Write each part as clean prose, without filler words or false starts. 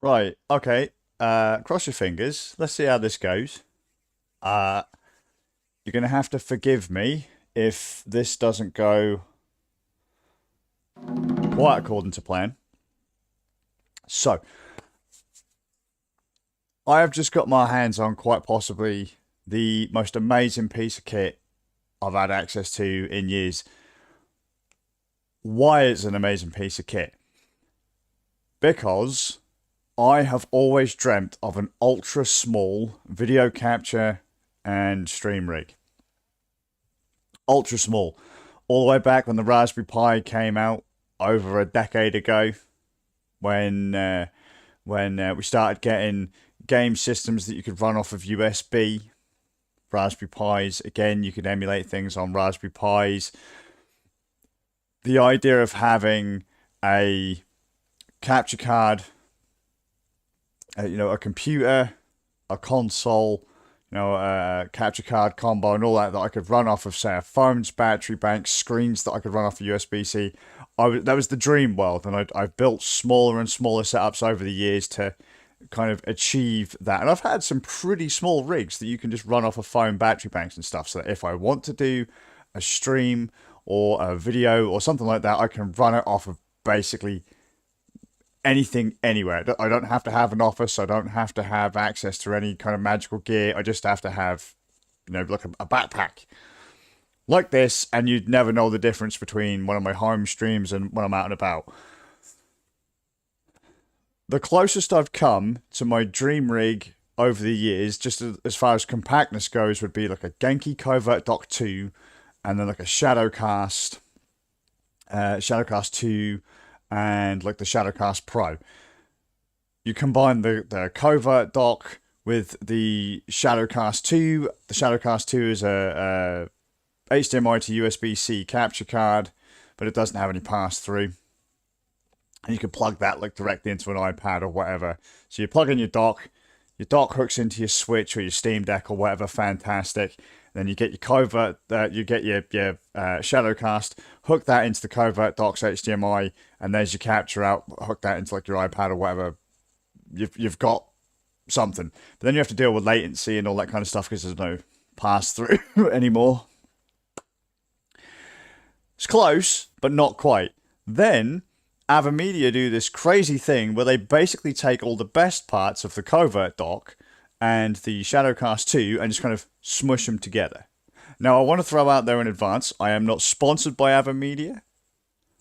Right, okay. Cross your fingers. Let's see how this goes. Uh, you're gonna have to forgive me if this doesn't go quite according to plan. So, I have just got my hands on quite possibly the most amazing piece of kit I've had access to in years. Why it's an amazing piece of kit? Because I have always dreamt of an ultra small video capture and stream rig. Ultra small. All the way back when the Raspberry Pi came out over a decade ago, when we started getting game systems that you could run off of USB. Raspberry Pis, again, you could emulate things on Raspberry Pis. The idea of having a capture card, a computer, a console, a capture card combo and all that I could run off of, say, a phone's battery bank, screens that I could run off of USB-C. That was the dream world, and I've built smaller and smaller setups over the years to kind of achieve that. And I've had some pretty small rigs that you can just run off of phone battery banks and stuff, so that if I want to do a stream or a video or something like that, I can run it off of basically anything, anywhere. I don't have to have an office. I don't have to have access to any kind of magical gear. I just have to have, like a backpack like this, and you'd never know the difference between one of my home streams and when I'm out and about. The closest I've come to my dream rig over the years, just as far as compactness goes, would be like a Genki Covert Dock 2, and then like a Shadowcast 2, and like the Shadowcast Pro. You combine the Covert Dock with the Shadowcast 2. The Shadowcast 2 is a HDMI to USB-C capture card, but it doesn't have any pass-through. And you can plug that like directly into an iPad or whatever. So you plug in your dock hooks into your Switch or your Steam Deck or whatever, fantastic. Then you get your Covert, you get your Shadowcast, hook that into the Covert Dock's HDMI, and there's your capture out, hook that into like your iPad or whatever. You've got something. But then you have to deal with latency and all that kind of stuff because there's no pass-through anymore. It's close, but not quite. Then Avermedia do this crazy thing where they basically take all the best parts of the Covert Dock and the Shadowcast 2 and just kind of smush them together. Now, I want to throw out there in advance, I am not sponsored by Avermedia.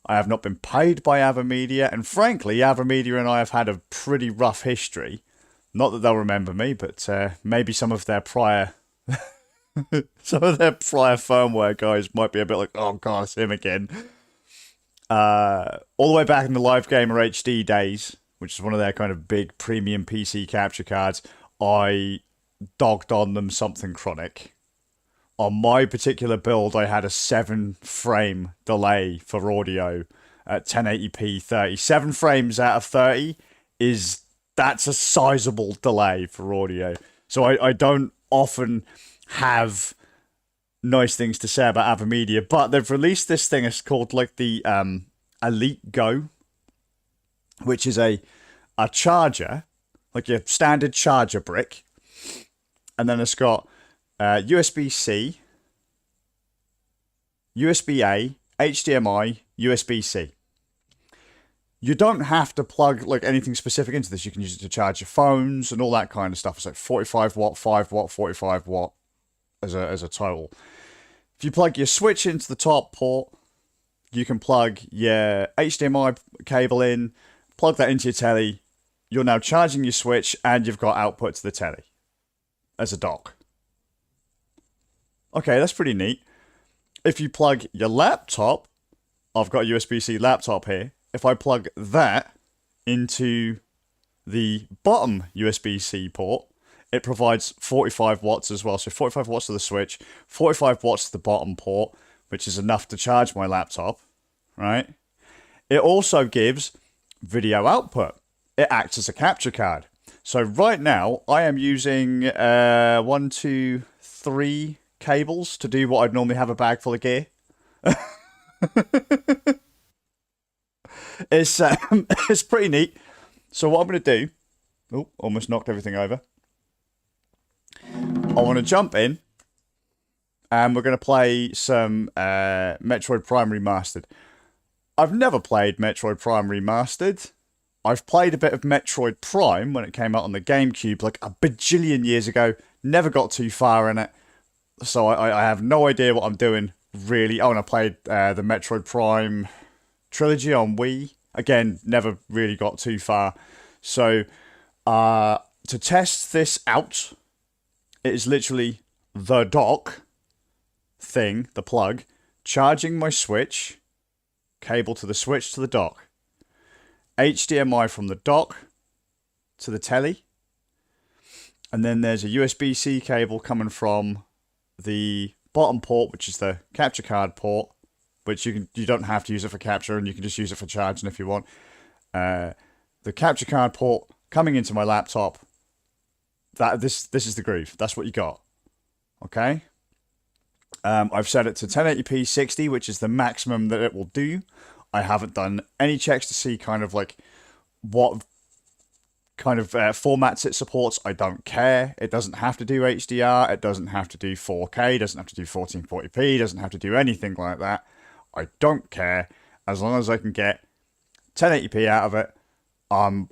I have not been paid by Avermedia, and frankly, Avermedia and I have had a pretty rough history. Not that they'll remember me, but maybe some of their prior firmware guys might be a bit like, oh god, it's him again. All the way back in the Live Gamer HD days, which is one of their kind of big premium PC capture cards, I dogged on them something chronic. On my particular build, I had a 7-frame delay for audio at 1080p 30. 7 frames out of 30 that's a sizable delay for audio. So I don't often have nice things to say about Avermedia, but they've released this thing. It's called like the Elite Go, which is a charger, like your standard charger brick, and then it's got USB-C, USB-A, HDMI, USB-C. You don't have to plug like anything specific into this. You can use it to charge your phones and all that kind of stuff. It's like 45 watt, 5 watt, 45 watt as a total. If you plug your Switch into the top port, you can plug your HDMI cable in, plug that into your telly. You're now charging your Switch, and you've got output to the telly as a dock. Okay, that's pretty neat. If you plug your laptop, I've got a USB-C laptop here. If I plug that into the bottom USB-C port, it provides 45 watts as well. So 45 watts to the Switch, 45 watts to the bottom port, which is enough to charge my laptop, right? It also gives video output. It acts as a capture card. So right now, I am using 1, 2, 3 cables to do what I'd normally have a bag full of gear. It's pretty neat. So what I'm going to do Oh, almost knocked everything over. I want to jump in, and we're going to play some Metroid Prime Remastered. I've never played Metroid Prime Remastered. I've played a bit of Metroid Prime when it came out on the GameCube like a bajillion years ago. Never got too far in it. So I have no idea what I'm doing, really. Oh, and I played the Metroid Prime trilogy on Wii. Again, never really got too far. So to test this out, it is literally the dock thing, the plug, charging my Switch, cable to the Switch to the dock, HDMI from the dock to the telly, and then there's a USB-C cable coming from the bottom port, which is the capture card port, which you don't have to use it for capture, and you can just use it for charging if you want. The capture card port coming into my laptop. This is the groove. That's what you got. Okay. I've set it to 1080p 60, which is the maximum that it will do. I haven't done any checks to see kind of like what kind of formats it supports. I don't care. It doesn't have to do HDR. It doesn't have to do 4K. It doesn't have to do 1440p. It doesn't have to do anything like that. I don't care. As long as I can get 1080p out of it, I'm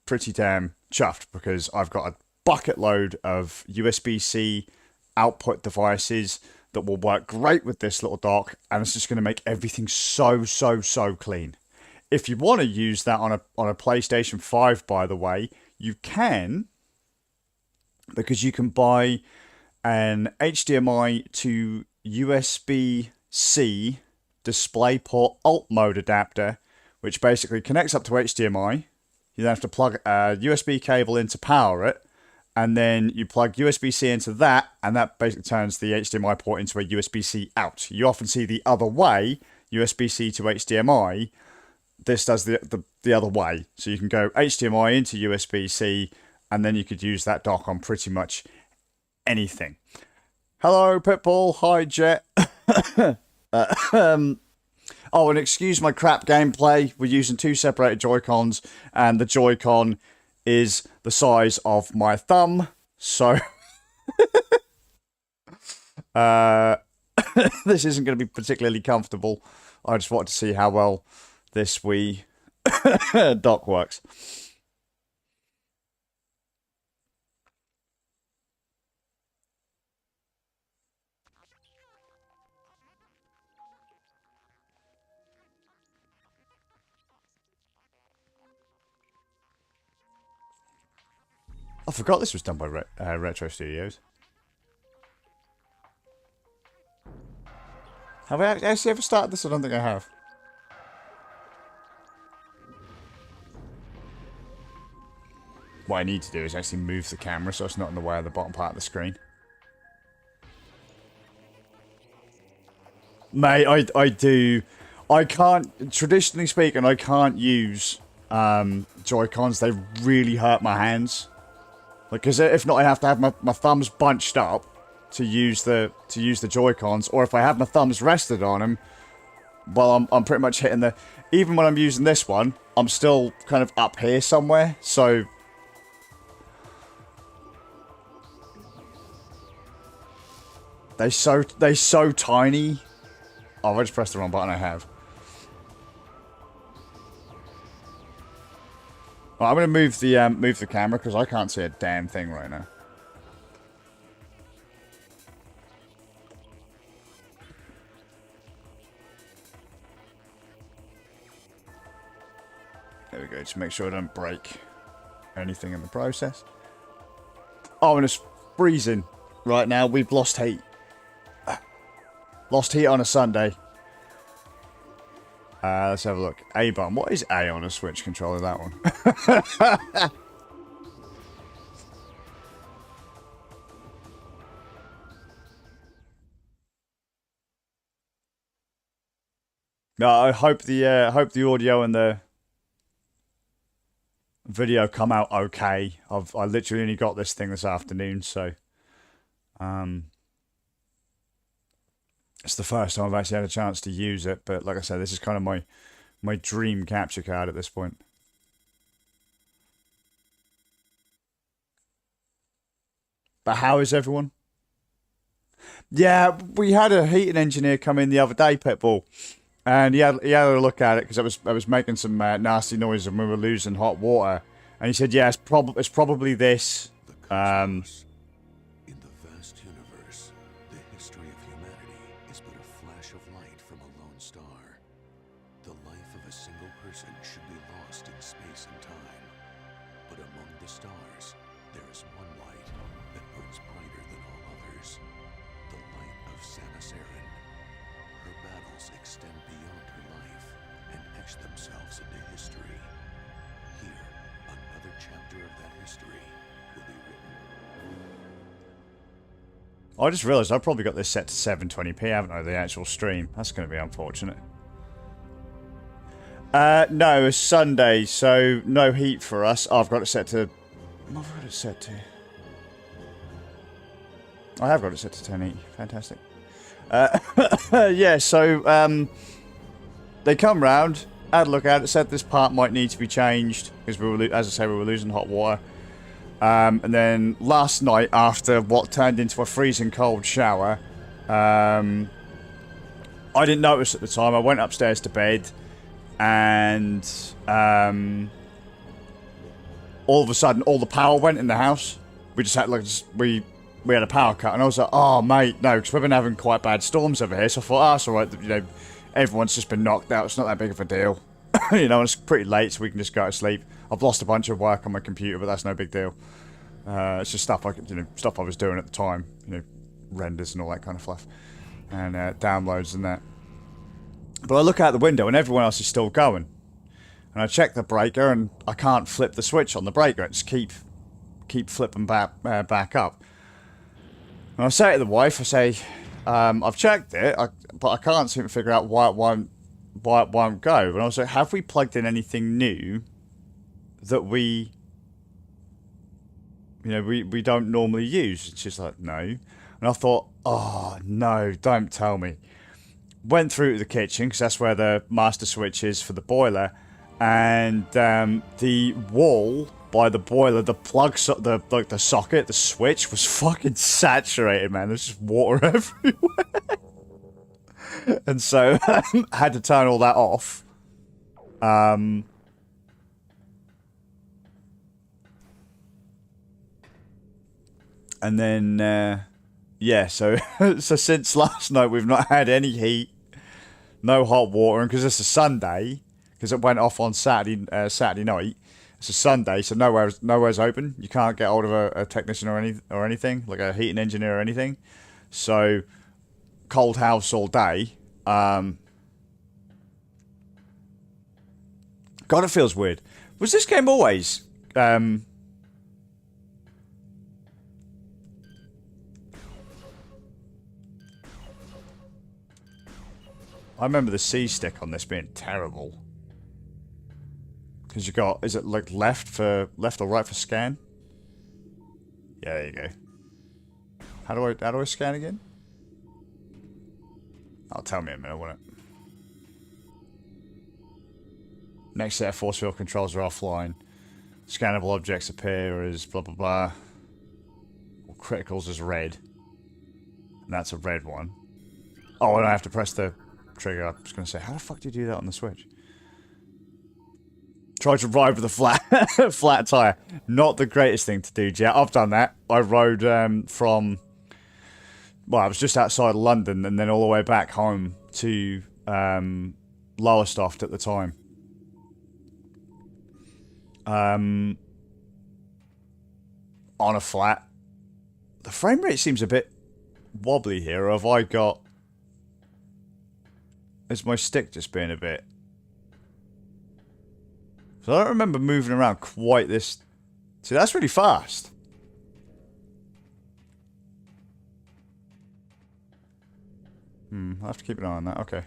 pretty damn chuffed, because I've got a bucket load of USB-C output devices that will work great with this little dock, and it's just going to make everything so clean. If you want to use that on a PlayStation 5, by the way, you can, because you can buy an HDMI to USB-C DisplayPort alt mode adapter, which basically connects up to HDMI. You then have to plug a USB cable in to power it, and then you plug USB-C into that, and that basically turns the HDMI port into a USB-C out. You often see the other way, USB-C to HDMI. This does the other way. So you can go HDMI into USB-C, and then you could use that dock on pretty much anything. Hello, Pitbull. Hi, Jet. Oh, and excuse my crap gameplay. We're using two separated Joy-Cons, and the Joy-Con is the size of my thumb. So this isn't going to be particularly comfortable. I just wanted to see how well this Wii dock works. I forgot this was done by Retro Studios. Have I actually ever started this? I don't think I have. What I need to do is actually move the camera so it's not in the way of the bottom part of the screen. Mate, I do. I can't, traditionally speaking, I can't use Joy-Cons. They really hurt my hands. Like, because if not, I have to have my thumbs bunched up to use the Joy-Cons, or if I have my thumbs rested on them, well, I'm pretty much hitting the. Even when I'm using this one, I'm still kind of up here somewhere. So they so tiny. Oh, I just pressed the wrong button. I have. Well, I'm going to move the camera because I can't see a damn thing right now. There we go. Just make sure I don't break anything in the process. Oh, and it's freezing right now. We've lost heat. Lost heat on a Sunday. Let's have a look. A button. What is A on a Switch controller? That one. No, I hope the audio and the video come out okay. I literally only got this thing this afternoon, so it's the first time I've actually had a chance to use it. But like I said, this is kind of my dream capture card at this point. But how is everyone? Yeah, we had a heating engineer come in the other day, Pitbull, and he had a look at it because I was making some nasty noise and we were losing hot water, and he said, yeah, it's probably this. In the vast universe, the history of humanity is but a flash of light from a lone star. The life of a single person should be lost in space and time. But among the stars, there is one light that burns brighter than all others. The light of Samus Aran. Her battles extend beyond her life and etch themselves into history. Here, another chapter of that history will be written. I just realised I've probably got this set to 720p, haven't I, the actual stream? That's going to be unfortunate. No, it's Sunday, so no heat for us. Oh, I've got it set to... What have I got it set to? I have got it set to 1080. Fantastic. Yeah, so they come round, had a look at it, said this part might need to be changed, because we were, as I say, we were losing hot water. And then last night, after what turned into a freezing cold shower, I didn't notice at the time. I went upstairs to bed, and all of a sudden, all the power went in the house. We just had we had a power cut, and I was like, "Oh, mate, no," because we've been having quite bad storms over here. So I thought, "Oh, it's all right. You know, everyone's just been knocked out. It's not that big of a deal." You know, it's pretty late, so we can just go to sleep. I've lost a bunch of work on my computer, but that's no big deal. It's just stuff stuff I was doing at the time, renders and all that kind of fluff, and downloads and that. But I look out the window and everyone else is still going, and I check the breaker and I can't flip the switch on the breaker. It's keep flipping back up. And I say to the wife, I say, I've checked it, but I can't seem to figure out why it won't go. And I was like, have we plugged in anything new that we don't normally use? And she's like, no. And I thought, oh no, don't tell me. Went through to the kitchen, because that's where the master switch is for the boiler, and the wall by the boiler, the plug, the socket, the switch was fucking saturated, man. There's just water everywhere. And so I had to turn all that off. And then, yeah, so since last night we've not had any heat, no hot water, and because it's a Sunday, because it went off on Saturday night, it's a Sunday, so nowhere's open. You can't get hold of a technician or anything, like a heating engineer or anything. So, cold house all day. God, it feels weird. Was this game always... I remember the C stick on this being terrible. Because you got... Is it like left or right for scan? Yeah, there you go. How do I scan again? Oh, tell me in a minute, won't it? Next set of force field controls are offline. Scannable objects appear as blah blah blah. Or criticals as red. And that's a red one. Oh, and I have to press the trigger. I was going to say, how the fuck do you do that on the Switch? Try to ride with a flat tyre. Not the greatest thing to do, Jet. I've done that. I rode from... Well, I was just outside London and then all the way back home to Lowestoft at the time. On a flat. The frame rate seems a bit wobbly here, or have I got... Is my stick just being a bit... So I don't remember moving around quite this... See, that's really fast. I'll have to keep an eye on that. Okay.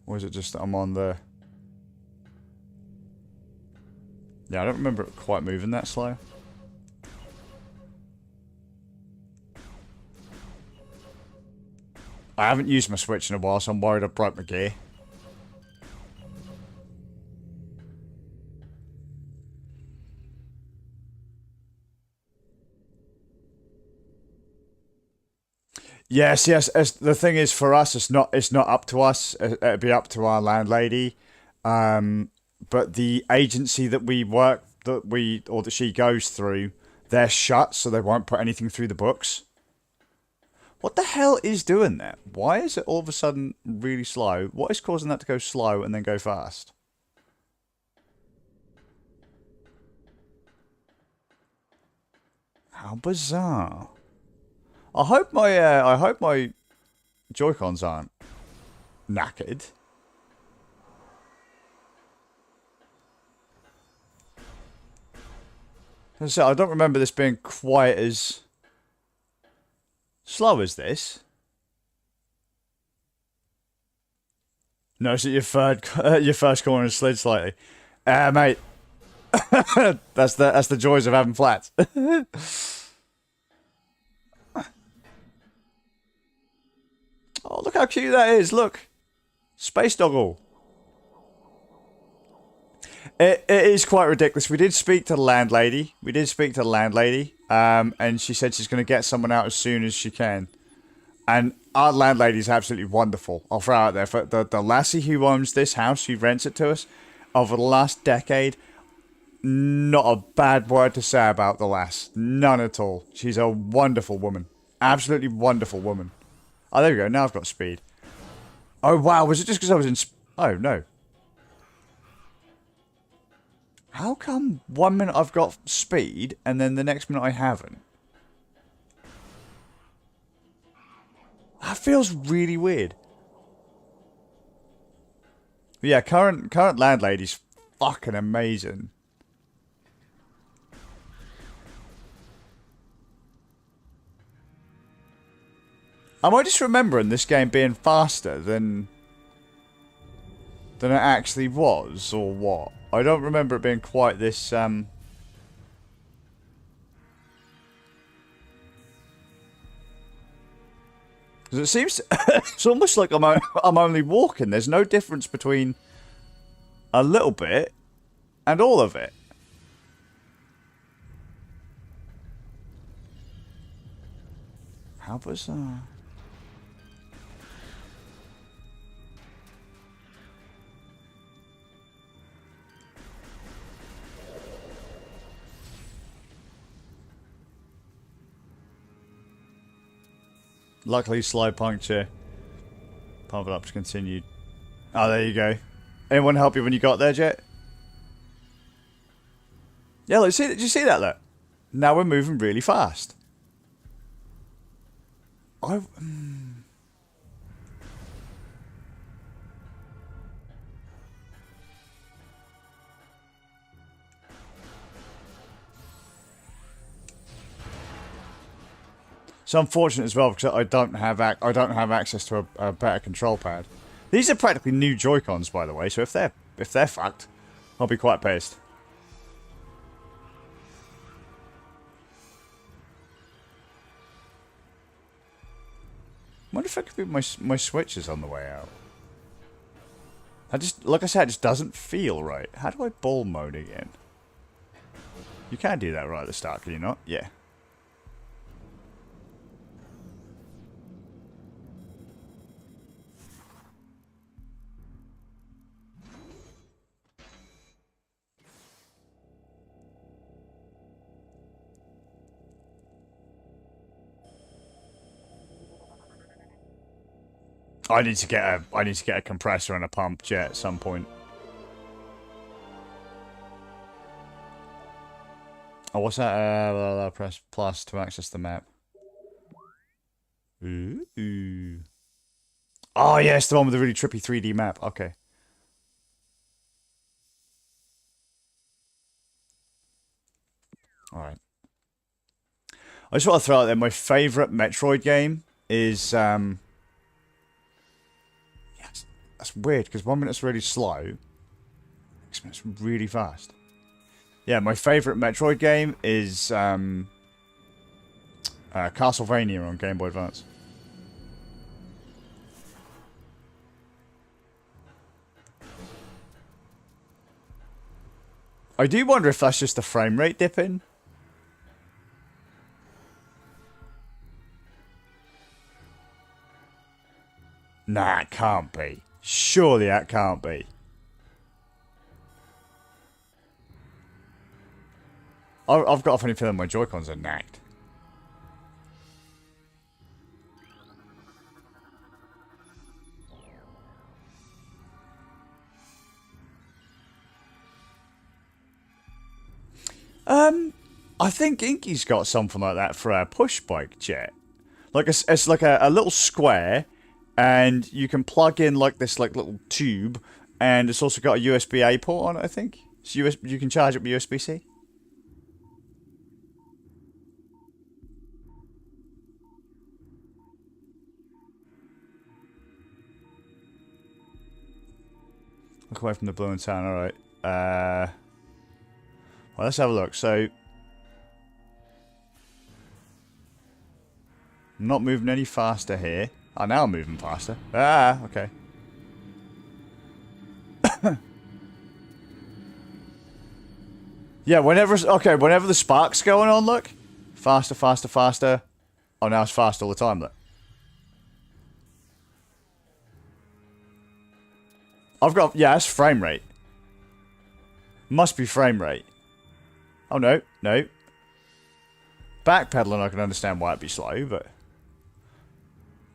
Or is it just that I'm on the... Yeah, I don't remember it quite moving that slow. I haven't used my Switch in a while, so I'm worried I broke my gear. Yes, yes. The thing is, for us, it's not up to us. It'd be up to our landlady. But the agency that we work, that she goes through, they're shut, so they won't put anything through the books. What the hell is doing that? Why is it all of a sudden really slow? What is causing that to go slow and then go fast? How bizarre. I hope my Joy-Cons aren't knackered. So I don't remember this being quite as slow as this. Notice that your first corner has slid slightly. Mate. that's the joys of having flats. Oh, look how cute that is. Look. Space doggle. It is quite ridiculous. We did speak to the landlady. And she said she's going to get someone out as soon as she can. And our landlady is absolutely wonderful. I'll throw out there. For the lassie who owns this house, who rents it to us, over the last decade, not a bad word to say about the lass. None at all. She's a wonderful woman. Absolutely wonderful woman. Oh, there we go. Now I've got speed. Oh, wow. Was it just because I was in... Oh, no. How come 1 minute I've got speed and then the next minute I haven't? That feels really weird. But yeah, current landlady's fucking amazing. Am I just remembering this game being faster than it actually was, or what? I don't remember it being quite this, Because it seems... it's almost like I'm only walking. There's no difference between a little bit and all of it. How bizarre. Luckily, slide puncture. Pump it up to continue. Oh, there you go. Anyone help you when you got there, Jet? Yeah, look, did you see that, look? Now we're moving really fast. It's unfortunate as well because I don't have access to a better control pad. These are practically new Joy-Cons, by the way. So if they're fucked, I'll be quite pissed. I wonder if I could put my switches on the way out. Like I said, it just doesn't feel right. How do I ball mode again? You can do that right at the start, can you not? Yeah. I need to get a compressor and a pump jet at some point. Oh, what's that? Press plus to access the map. Ooh. Oh yes, the one with the really trippy 3D map. Okay. All right. I just want to throw out there my favorite Metroid game is That's weird, because 1 minute's really slow. Next minute's really fast. Yeah, my favourite Metroid game is Castlevania on Game Boy Advance. I do wonder if that's just the frame rate dipping. Nah, it can't be. Surely that can't be. I've got a funny feeling my Joy-Cons are knacked. I think Inky's got something like that for our push bike jet. Like it's like a little square, and you can plug in like this like little tube, and it's also got a USB-A port on it. I think so. You can charge it with USB-C. Look away from the blue and tan. All right. Well, let's have a look. So, I'm not moving any faster here. Oh, now I'm moving faster. Ah, okay. Yeah, whenever the spark's going on, look. Faster, faster, faster. Oh, now it's fast all the time, look. Yeah, it's frame rate. Must be frame rate. Oh, no, no. Backpedaling, I can understand why it'd be slow, but...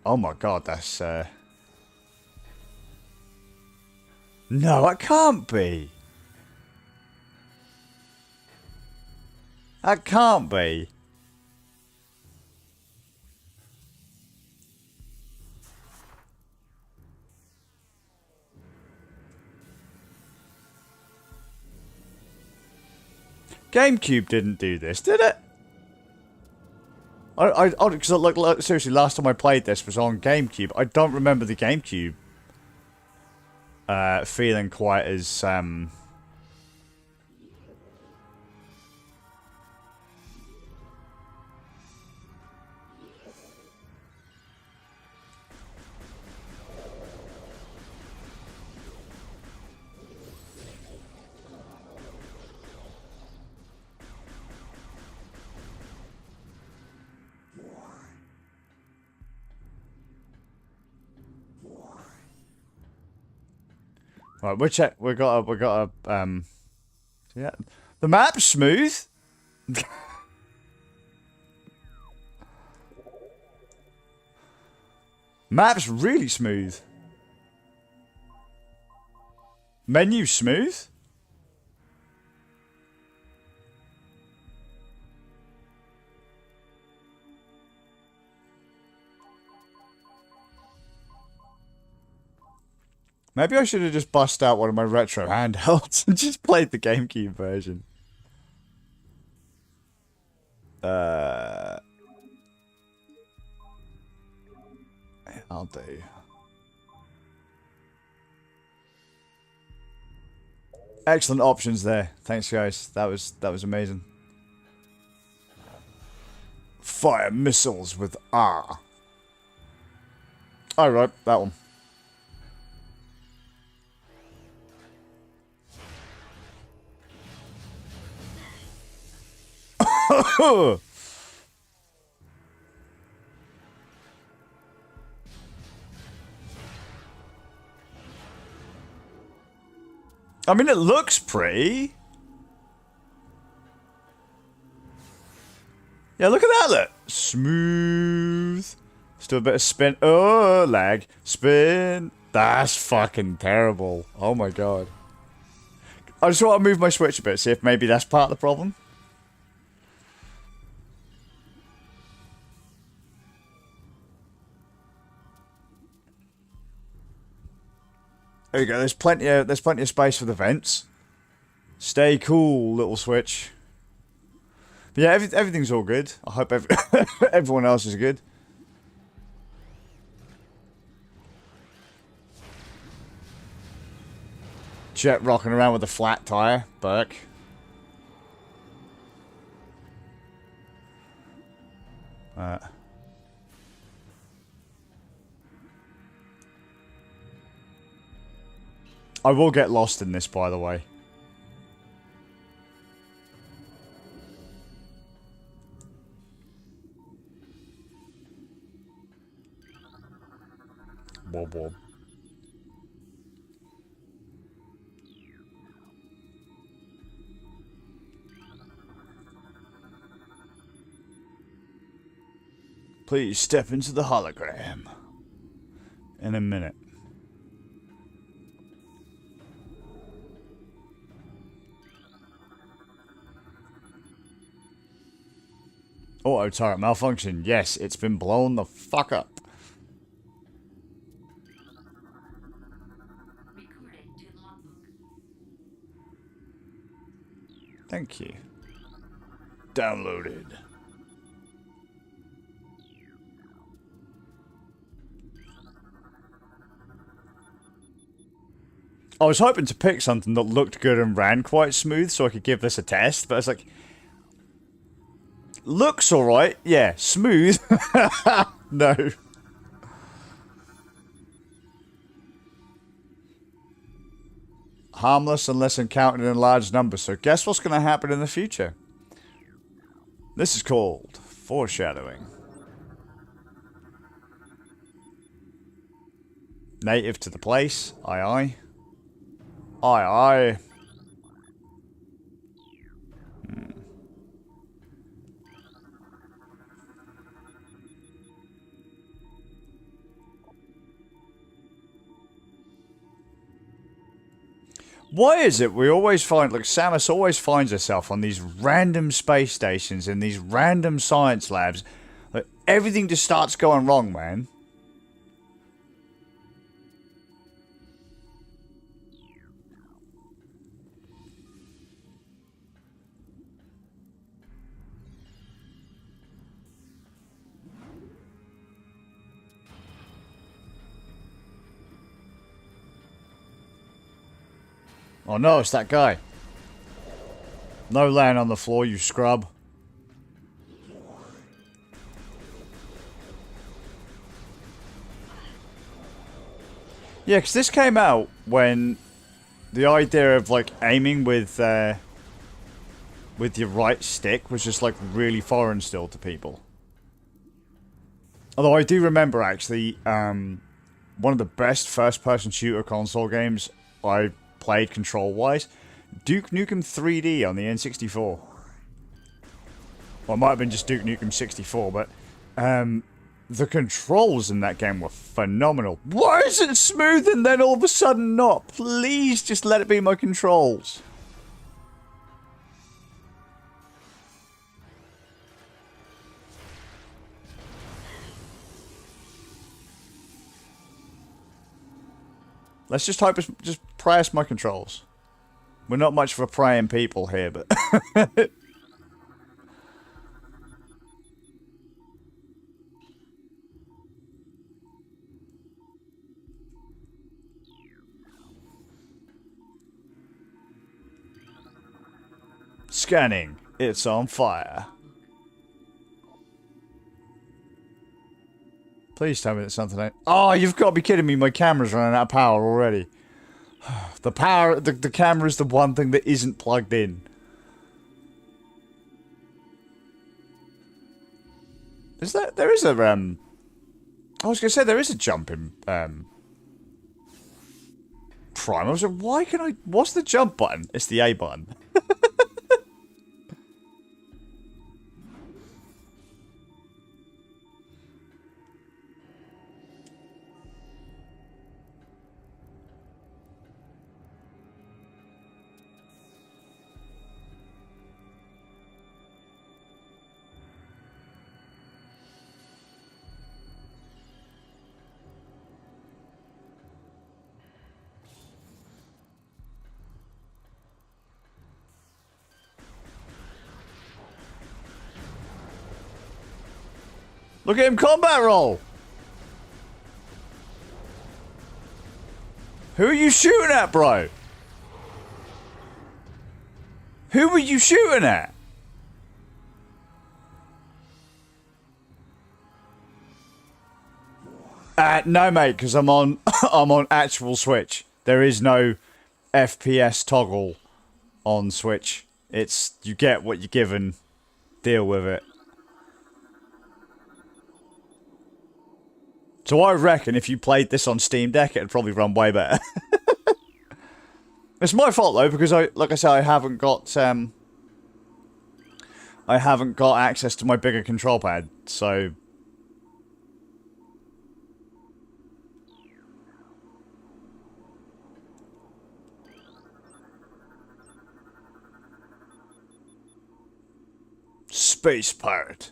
Oh my god, that's, No, it can't be. That can't be. GameCube didn't do this, did it? Because like seriously, last time I played this was on GameCube. I don't remember the GameCube feeling quite as Right, we got a yeah. The map's smooth. Map's really smooth. Menu smooth. Maybe I should have just bust out one of my retro handhelds and just played the GameCube version. I'll do. Excellent options there. Thanks, guys. That was amazing. Fire missiles with R. Oh, right, that one. I mean, it looks pretty. Yeah, look at that, look. Smooth. Still a bit of spin. Oh, lag. Spin. That's fucking terrible. Oh my god. I just want to move my Switch a bit, see if maybe that's part of the problem. There you go. There's plenty of space for the vents. Stay cool, little Switch. But yeah, everything's all good. I hope everyone else is good. Jet rocking around with a flat tire, Burke. I will get lost in this, by the way. wob wob. Please step into the hologram. In a minute. Auto turret malfunction. Yes, it's been blown the fuck up. Thank you. Downloaded. I was hoping to pick something that looked good and ran quite smooth so I could give this a test, but it's like... Looks alright, yeah. Smooth? No. Harmless unless encountered in large numbers, so guess what's going to happen in the future? This is called foreshadowing. Native to the place, aye aye. Aye, aye. Why is it we always find, like, Samus always finds herself on these random space stations in these random science labs? Like, everything just starts going wrong, man. Oh no, it's that guy. No laying on the floor, you scrub. Yeah, because this came out when the idea of, like, aiming with your right stick was just, like, really foreign still to people. Although I do remember, actually, one of the best first-person shooter console games I played control-wise, Duke Nukem 3D on the N64. Well, it might have been just Duke Nukem 64, but the controls in that game were phenomenal. Why is it smooth and then all of a sudden not? Please just let it be my controls. Let's just hope it's just press my controls. We're not much for praying people here, but... Scanning. It's on fire. Please tell me that something ain't... Oh, you've got to be kidding me. My camera's running out of power already. The power... The camera is the one thing that isn't plugged in. Is that... There is a... I was going to say there is a jump in... Prime. I was like, why can I... What's the jump button? It's the A button. Look at him combat roll! Who are you shooting at, bro? Who were you shooting at? No, mate, because I'm on I'm on actual Switch. There is no FPS toggle on Switch. It's you get what you're given. Deal with it. So I reckon if you played this on Steam Deck, it'd probably run way better. It's my fault though, because like I said, I haven't got access to my bigger control pad, so Space Pirate.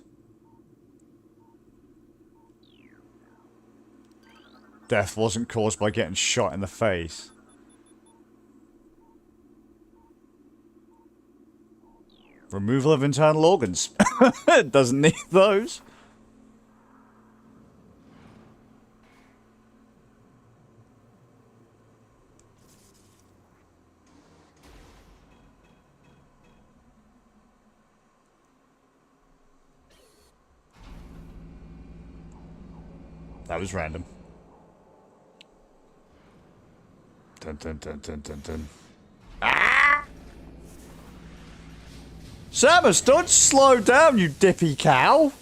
Death wasn't caused by getting shot in the face. Removal of internal organs. It doesn't need those. That was random. Dun dun dun dun dun dun. Ah! Samus, don't slow down, you dippy cow!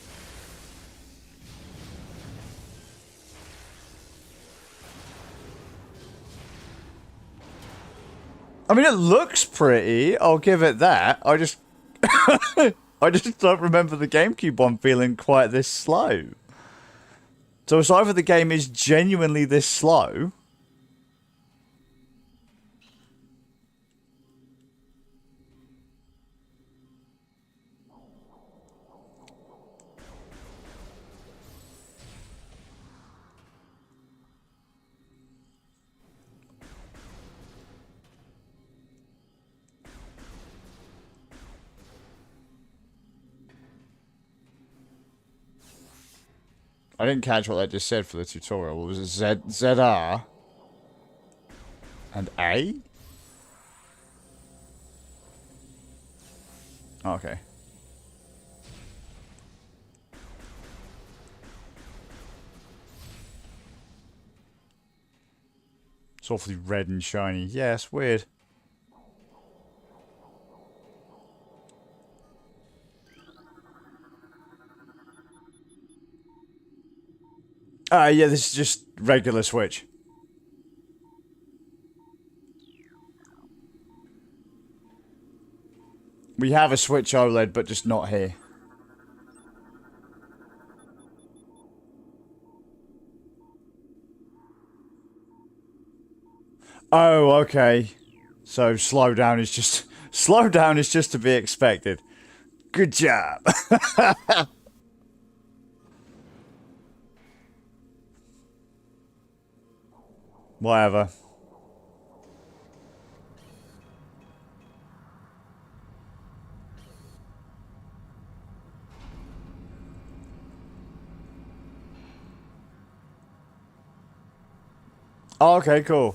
I mean, it looks pretty. I'll give it that. I just don't remember the GameCube one feeling quite this slow. So it's either the game is genuinely this slow, I didn't catch what that just said for the tutorial. What was it? ZR and A? Oh, okay. It's awfully red and shiny. Yeah, it's weird. Yeah, this is just regular Switch. We have a Switch OLED, but just not here. Oh, okay. So slow down is just to be expected. Good job. Whatever. Oh, okay, cool.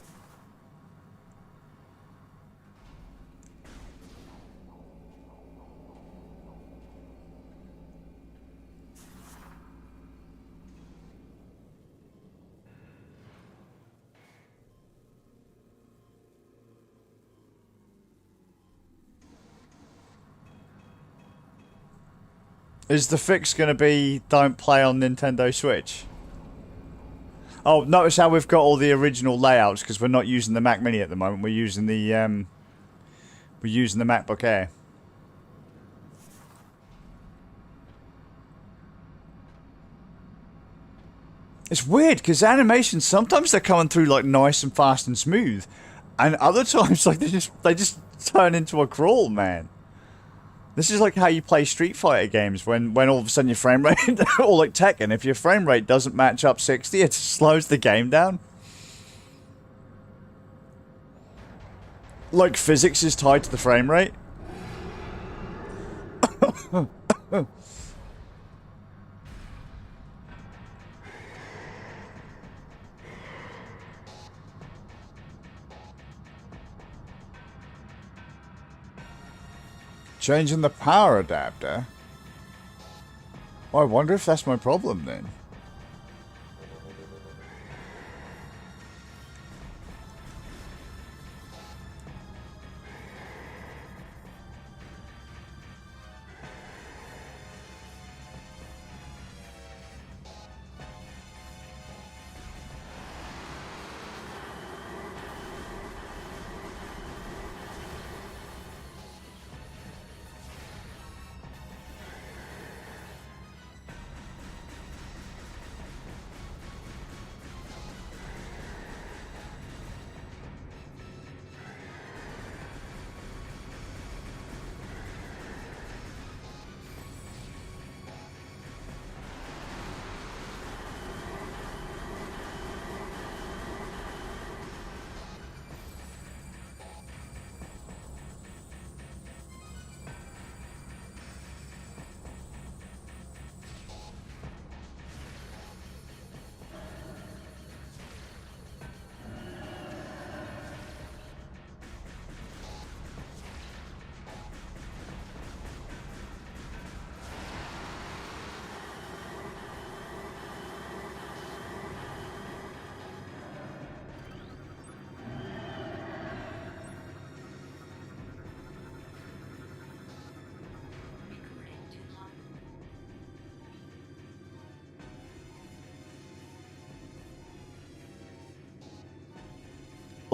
Is the fix going to be don't play on Nintendo Switch? Oh, notice how we've got all the original layouts because we're not using the Mac Mini at the moment. We're using the MacBook Air. It's weird because animations sometimes they're coming through like nice and fast and smooth, and other times like they just turn into a crawl, man. This is like how you play Street Fighter games when all of a sudden your frame rate, or like Tekken, if your frame rate doesn't match up 60, it slows the game down. Like physics is tied to the frame rate. Changing the power adapter? Oh, I wonder if that's my problem then.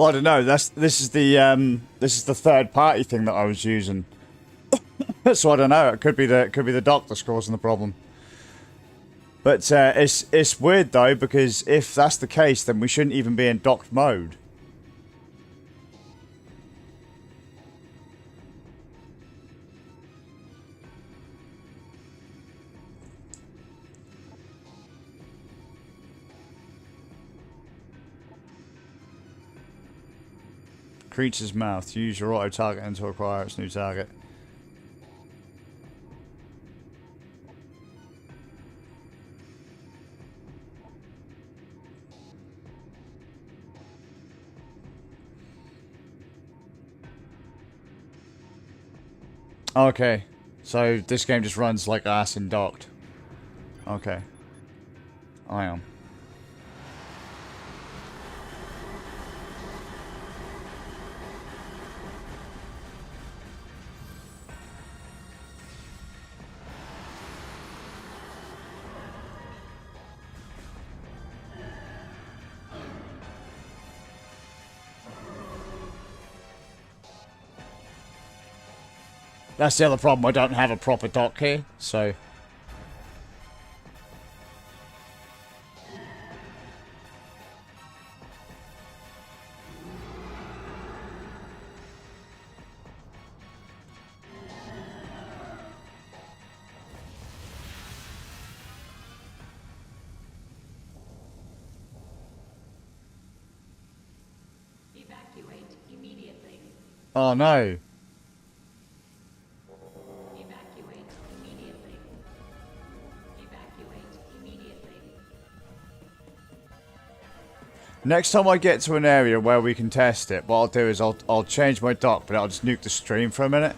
Well, I don't know. This is the third party thing that I was using. So I don't know. It could be the dock that's causing the problem. But it's weird though, because if that's the case, then we shouldn't even be in docked mode. Creature's mouth. Use your auto target until acquire its new target. Okay, so this game just runs like ass in docked. Okay, I am. That's the other problem, I don't have a proper dock here, so... Evacuate immediately. Oh no. Evacuate immediately. Evacuate immediately. Next time I get to an area where we can test it, what I'll do is I'll change my dock, but I'll just nuke the stream for a minute.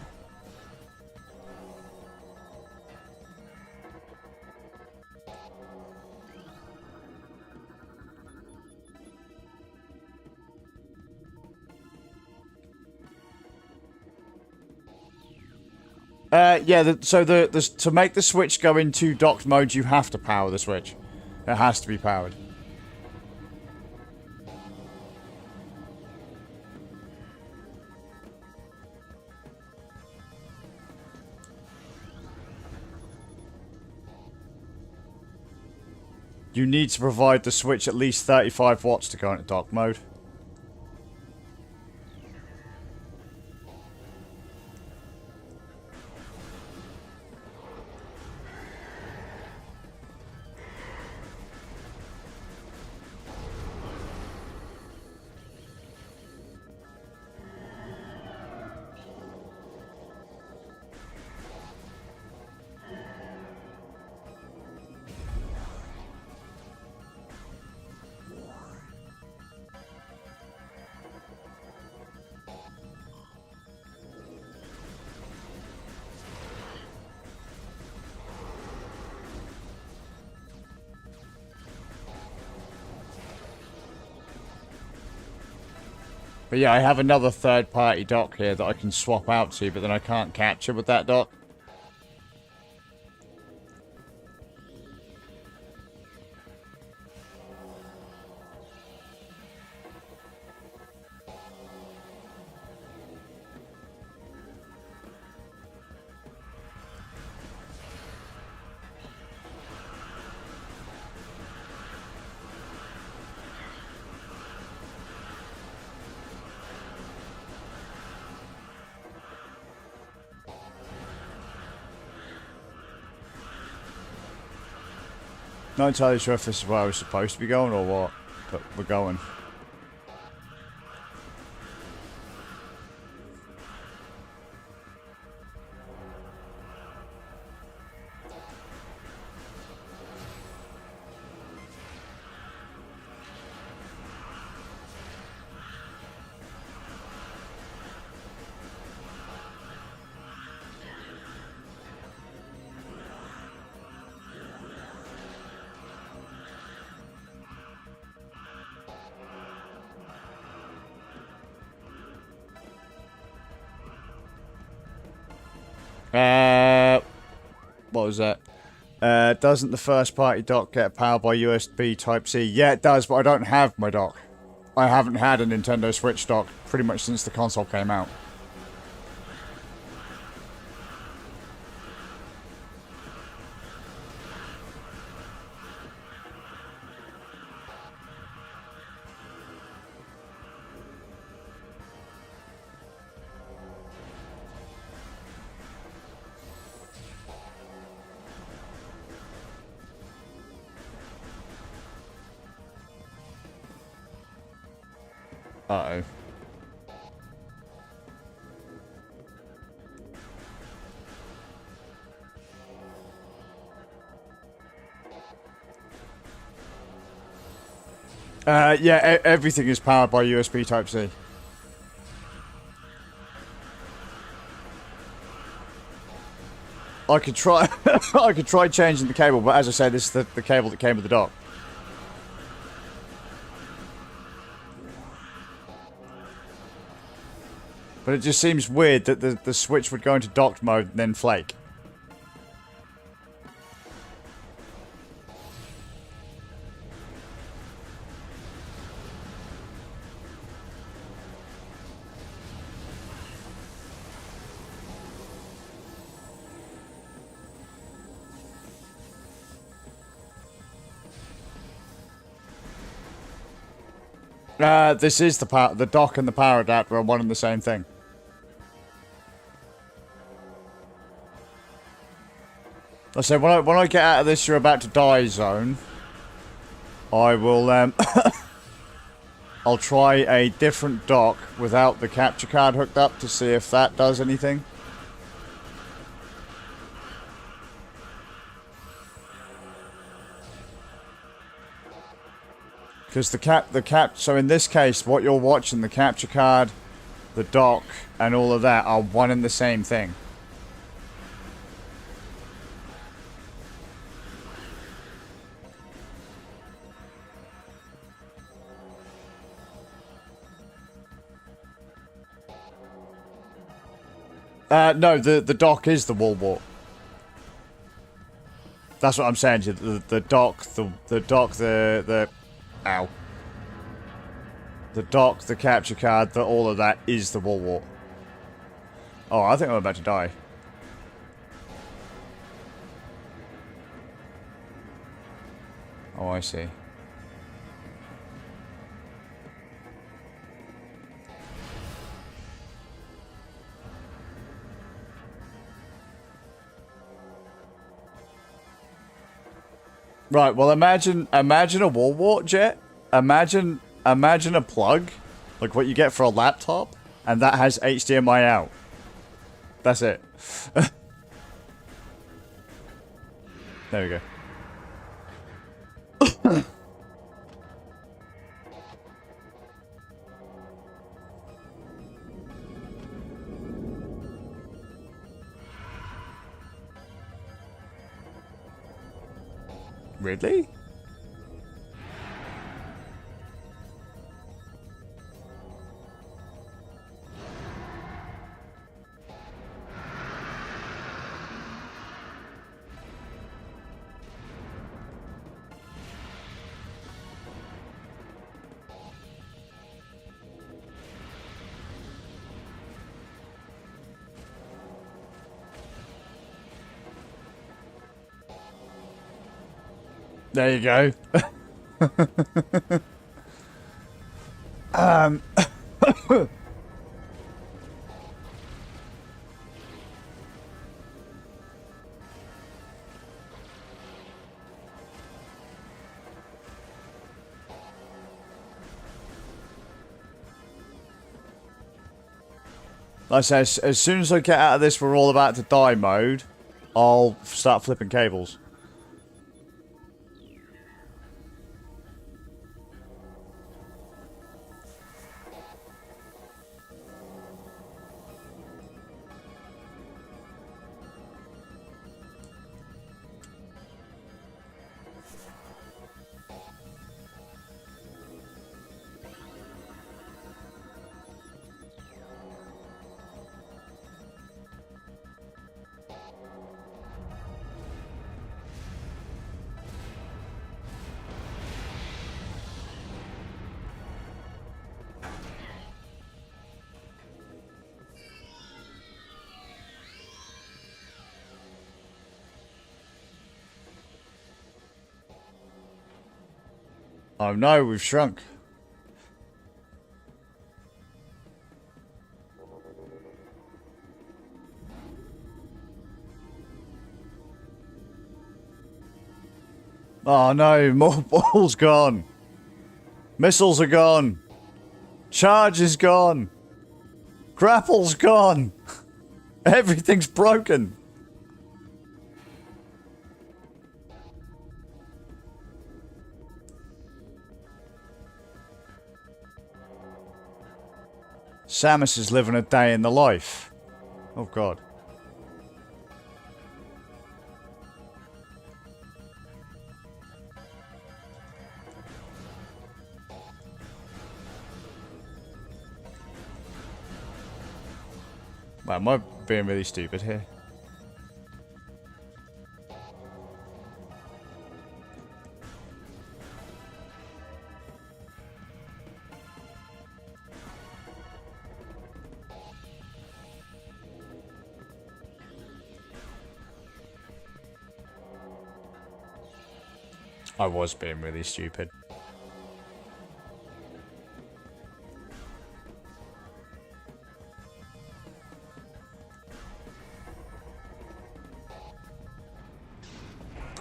Yeah, to make the switch go into docked mode, you have to power the switch. It has to be powered. You need to provide the switch at least 35 watts to go into dock mode. But yeah, I have another third-party dock here that I can swap out to, but then I can't capture with that dock. Not entirely sure if this is where I was supposed to be going or what, but we're going. What was that? Doesn't the first party dock get powered by USB Type-C? Yeah, it does, but I don't have my dock. I haven't had a Nintendo Switch dock pretty much since the console came out. Uh-oh. Yeah, everything is powered by USB Type-C. I could try I could try changing the cable, but as I say, this is the cable that came with the dock. But it just seems weird that the Switch would go into docked mode and then flake. This is the dock and the power adapter are one and the same thing. I said when I get out of this "you're about to die" zone, I will I'll try a different dock without the capture card hooked up to see if that does anything. Because so in this case, what you're watching, the capture card, the dock, and all of that are one and the same thing. No, the dock is the wall wart. That's what I'm saying to you. The dock, ow. The dock, the capture card, all of that is the wall wart. Oh, I think I'm about to die. Oh, I see. Right, well imagine a wall wart, Jet. Imagine a plug, like what you get for a laptop, and that has HDMI out. That's it. There we go. Really? There you go. Like I say, as soon as I get out of this "we're all about to die" mode, I'll start flipping cables. Oh no, we've shrunk. Oh no, more balls gone. Missiles are gone. Charge is gone. Grapple's gone. Everything's broken. Samus is living a day in the life. Oh god. Wow, am I being really stupid here? I was being really stupid.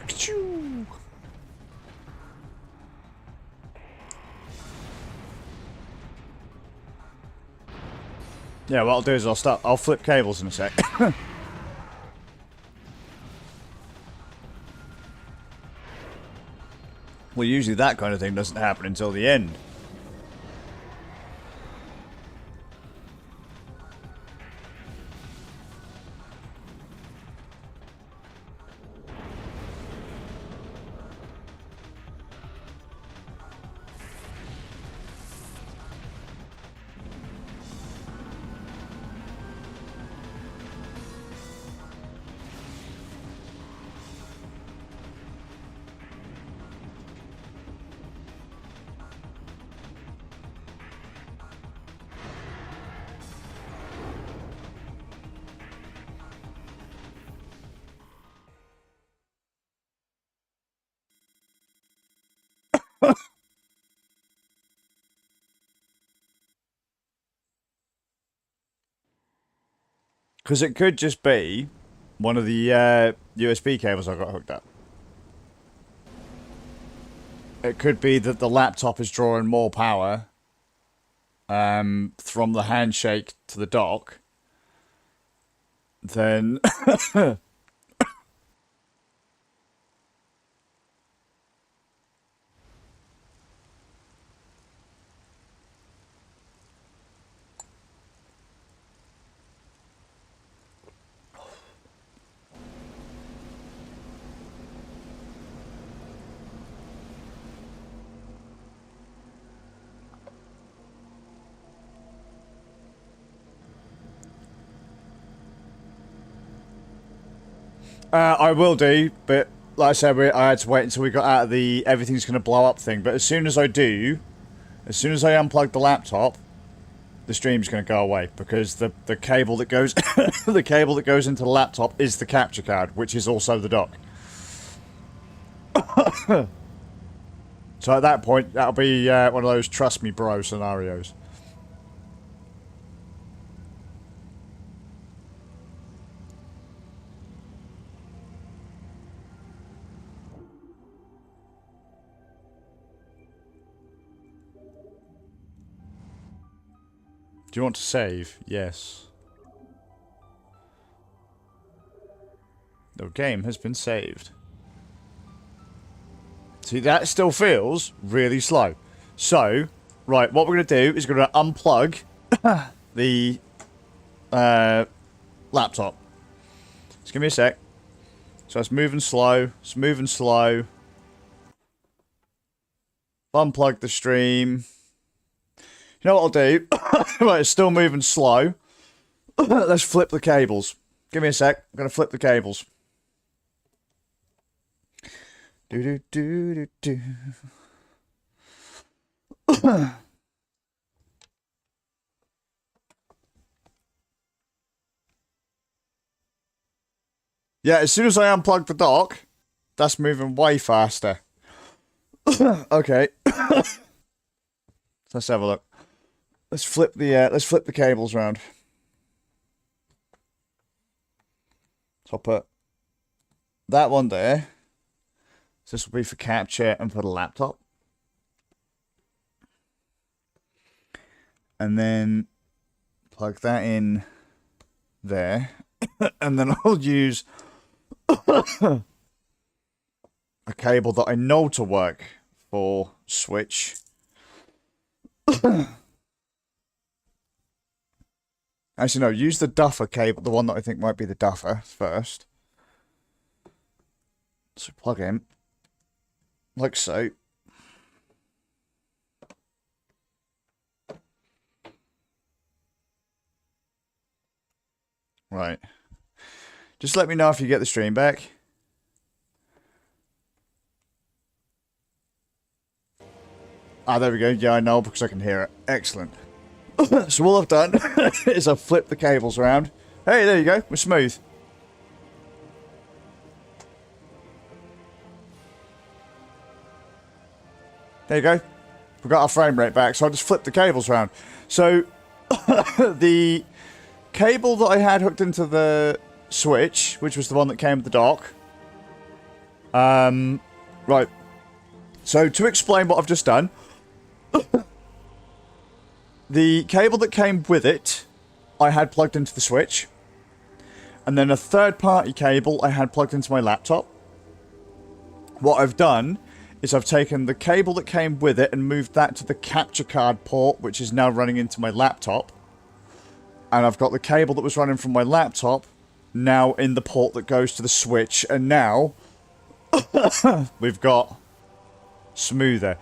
Achoo! Yeah, what I'll do is I'll flip cables in a sec. Well, usually that kind of thing doesn't happen until the end. Because it could just be one of the USB cables I got hooked up. It could be that the laptop is drawing more power from the handshake to the dock than... I will do, but like I said, I had to wait until we got out of the everything's going to blow up thing. But as soon as I do, as soon as I unplug the laptop, the stream's going to go away because the cable that goes the cable that goes into the laptop is the capture card, which is also the dock. So at that point, that'll be one of those trust me bro scenarios. Do you want to save? Yes. The game has been saved. See, that still feels really slow. So, right, what we're going to do is we're going to unplug the laptop. Just give me a sec. So it's moving slow. It's moving slow. Unplug the stream. You know what I'll do? Right, it's still moving slow. Let's flip the cables. Give me a sec. I'm going to flip the cables. Do do do do do. Yeah, as soon as I unplug the dock, that's moving way faster. Okay. Let's have a look. Let's flip the cables around. So I'll put that one there. So this will be for capture and for the laptop. And then plug that in there. And then I'll use a cable that I know to work for Switch. Actually, no, use the duffer cable, the one that I think might be the duffer first. So plug in, like so. Right. Just let me know if you get the stream back. Ah, there we go. Yeah, I know because I can hear it. Excellent. So all I've done is I've flipped the cables around. Hey, there you go. We're smooth. There you go. We got our frame rate back, so I just flipped the cables around. So the cable that I had hooked into the Switch, which was the one that came with the dock. Right. So to explain what I've just done, the cable that came with it, I had plugged into the Switch. And then a third-party cable I had plugged into my laptop. What I've done is I've taken the cable that came with it and moved that to the capture card port, which is now running into my laptop. And I've got the cable that was running from my laptop now in the port that goes to the Switch. And now we've got smoother.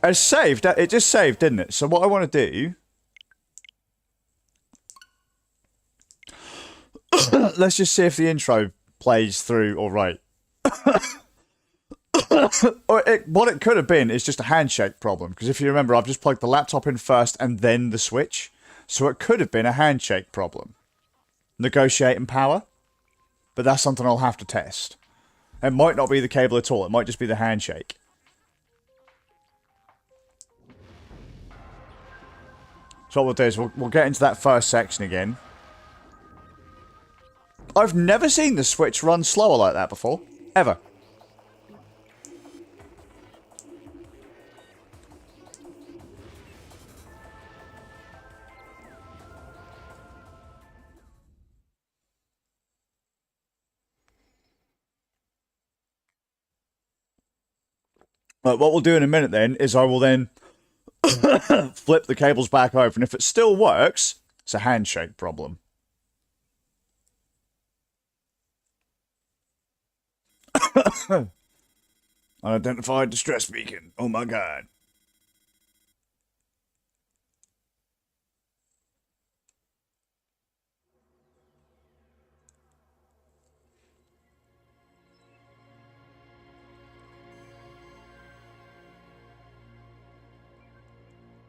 It saved. It just saved, didn't it? So what I want to do... Let's just see if the intro plays through all right. What it could have been is just a handshake problem. Because if you remember, I've just plugged the laptop in first and then the Switch. So it could have been a handshake problem. Negotiating power. But that's something I'll have to test. It might not be the cable at all. It might just be the handshake. So what we'll do is we'll get into that first section again. I've never seen the Switch run slower like that before. Ever. Right, what we'll do in a minute then is I will then flip the cables back over, and if it still works, it's a handshake problem. Unidentified distress beacon. Oh my god.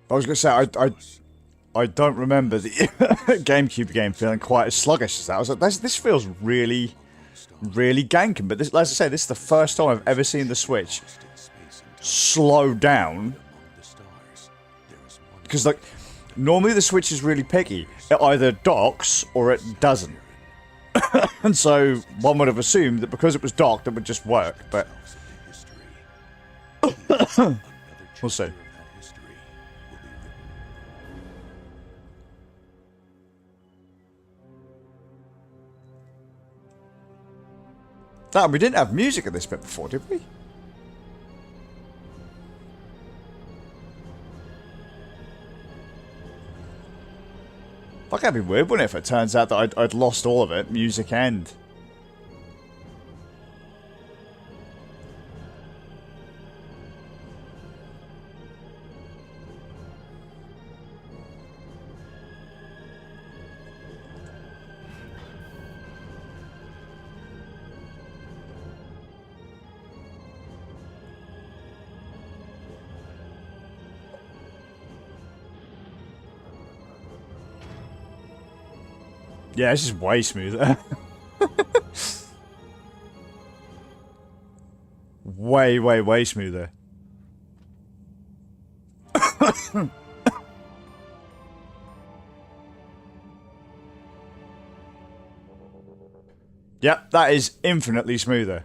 I was going to say, I don't remember the GameCube game feeling quite as sluggish as that. I was like, this feels really ganking. But this, as I say, this is the first time I've ever seen the Switch slow down. Because, like, normally the Switch is really picky. It either docks or it doesn't. And so one would have assumed that because it was docked, it would just work. But we'll see. Damn, we didn't have music at this bit before, did we? Fuck, that'd be weird, wouldn't it, if it turns out that I'd lost all of it, music and... Yeah, it's just way smoother. way smoother. Yep, that is infinitely smoother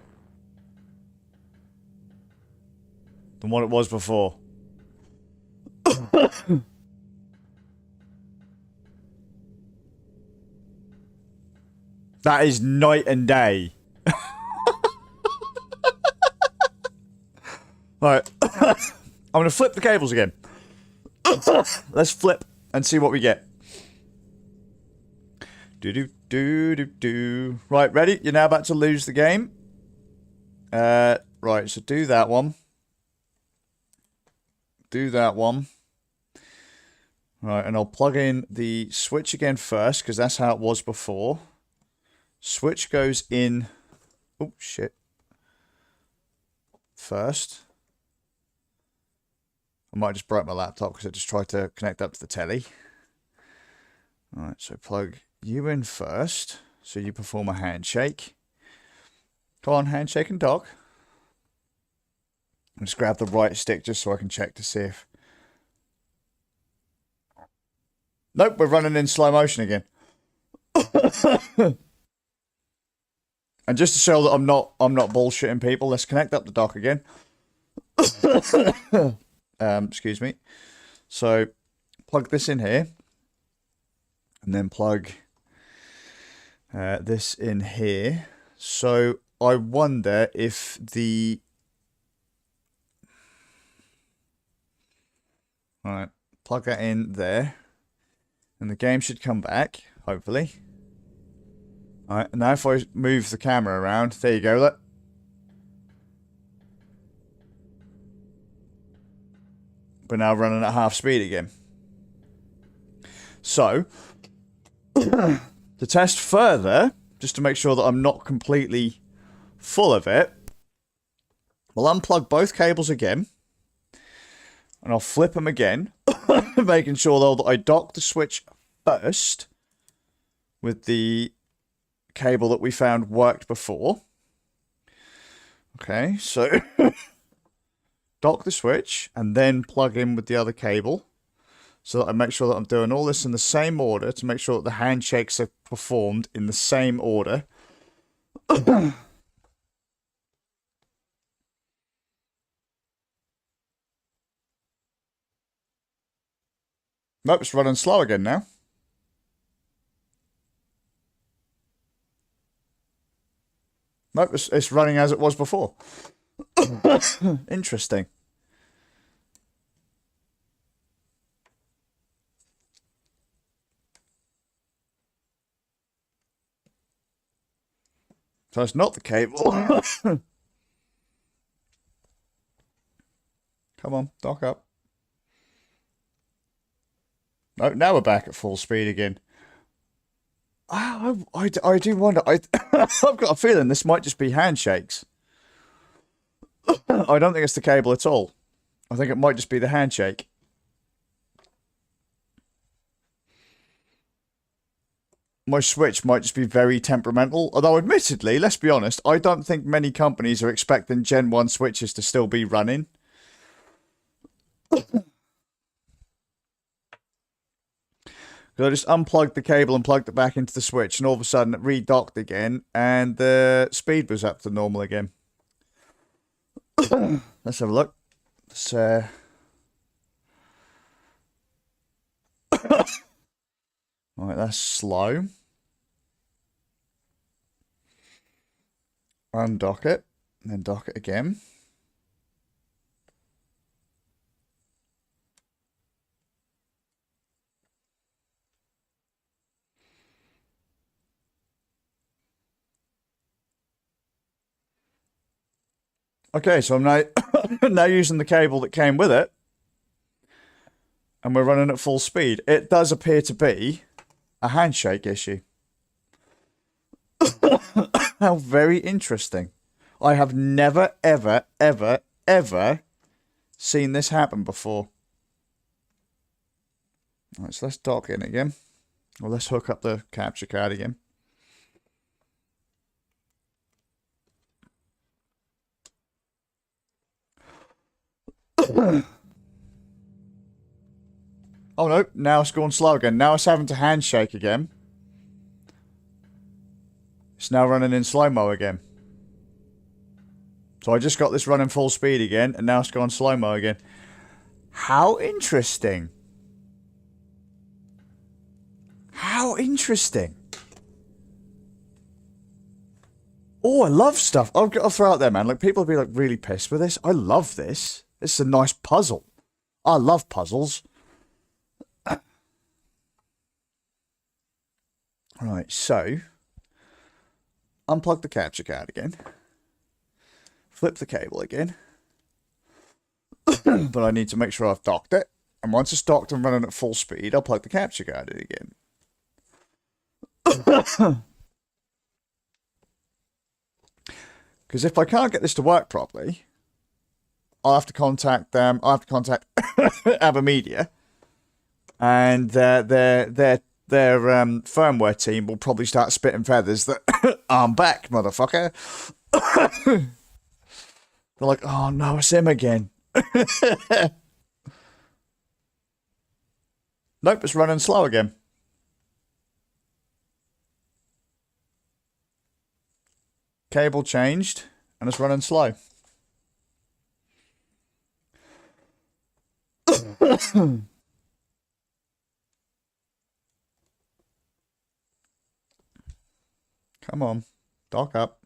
than what it was before. That is night and day. Right. I'm going to flip the cables again. Let's flip and see what we get. Do. Right, ready? You're now about to lose the game. Right, so do that one. Do that one. Right, and I'll plug in the switch again first, because that's how it was before. Switch goes in... Oh, shit. First. I might just break my laptop, because I just tried to connect up to the telly. Alright, so plug you in first, so you perform a handshake. Come on, handshake and dock. Just grab the right stick just so I can check to see if... Nope, we're running in slow motion again. And just to show that I'm not bullshitting people, let's connect up the dock again. Excuse me. So plug this in here, and then plug this in here. So I wonder if the... Alright, plug that in there. And the game should come back, hopefully. Alright, now if I move the camera around, there you go, look. We're now running at half speed again. So, to test further, just to make sure that I'm not completely full of it, we'll unplug both cables again. And I'll flip them again, making sure though that I dock the switch first with the cable that we found worked before. Okay, so dock the switch and then plug in with the other cable so that I make sure that I'm doing all this in the same order to make sure that the handshakes are performed in the same order. Nope, it's running slow again now. Nope, it's running as it was before. Interesting. So it's not the cable. Come on, dock up. No, now we're back at full speed again. I do wonder. I've got a feeling this might just be handshakes. I don't think it's the cable at all. I think it might just be the handshake. My Switch might just be very temperamental. Although, admittedly, let's be honest, I don't think many companies are expecting Gen 1 Switches to still be running. I just unplugged the cable and plugged it back into the Switch, and all of a sudden it redocked again, and the speed was up to normal again. Let's have a look. Let's, Right, that's slow. Undock it, and then dock it again. Okay, so I'm now now using the cable that came with it, and we're running at full speed. It does appear to be a handshake issue. How very interesting. I have never, ever, ever, ever seen this happen before. Alright, so let's dock in again. Well, let's hook up the capture card again. Oh no, now it's going slow again. Now it's having to handshake again. It's now running in slow-mo again. So I just got this running full speed again, and now it's gone slow-mo again. How interesting. How interesting. Oh, I love stuff. I'll throw out there, man. Like, people will be like really pissed with this. I love this. This is a nice puzzle. I love puzzles. Right, so unplug the capture card again. Flip the cable again. But I need to make sure I've docked it. And once it's docked and running at full speed, I'll plug the capture card in again. Because if I can't get this to work properly, I'll have to contact them. I'll have to contact Avermedia, and their firmware team will probably start spitting feathers that I'm back, motherfucker. They're like, oh no, it's him again. Nope, it's running slow again. Cable changed, and it's running slow. Come on, dock up.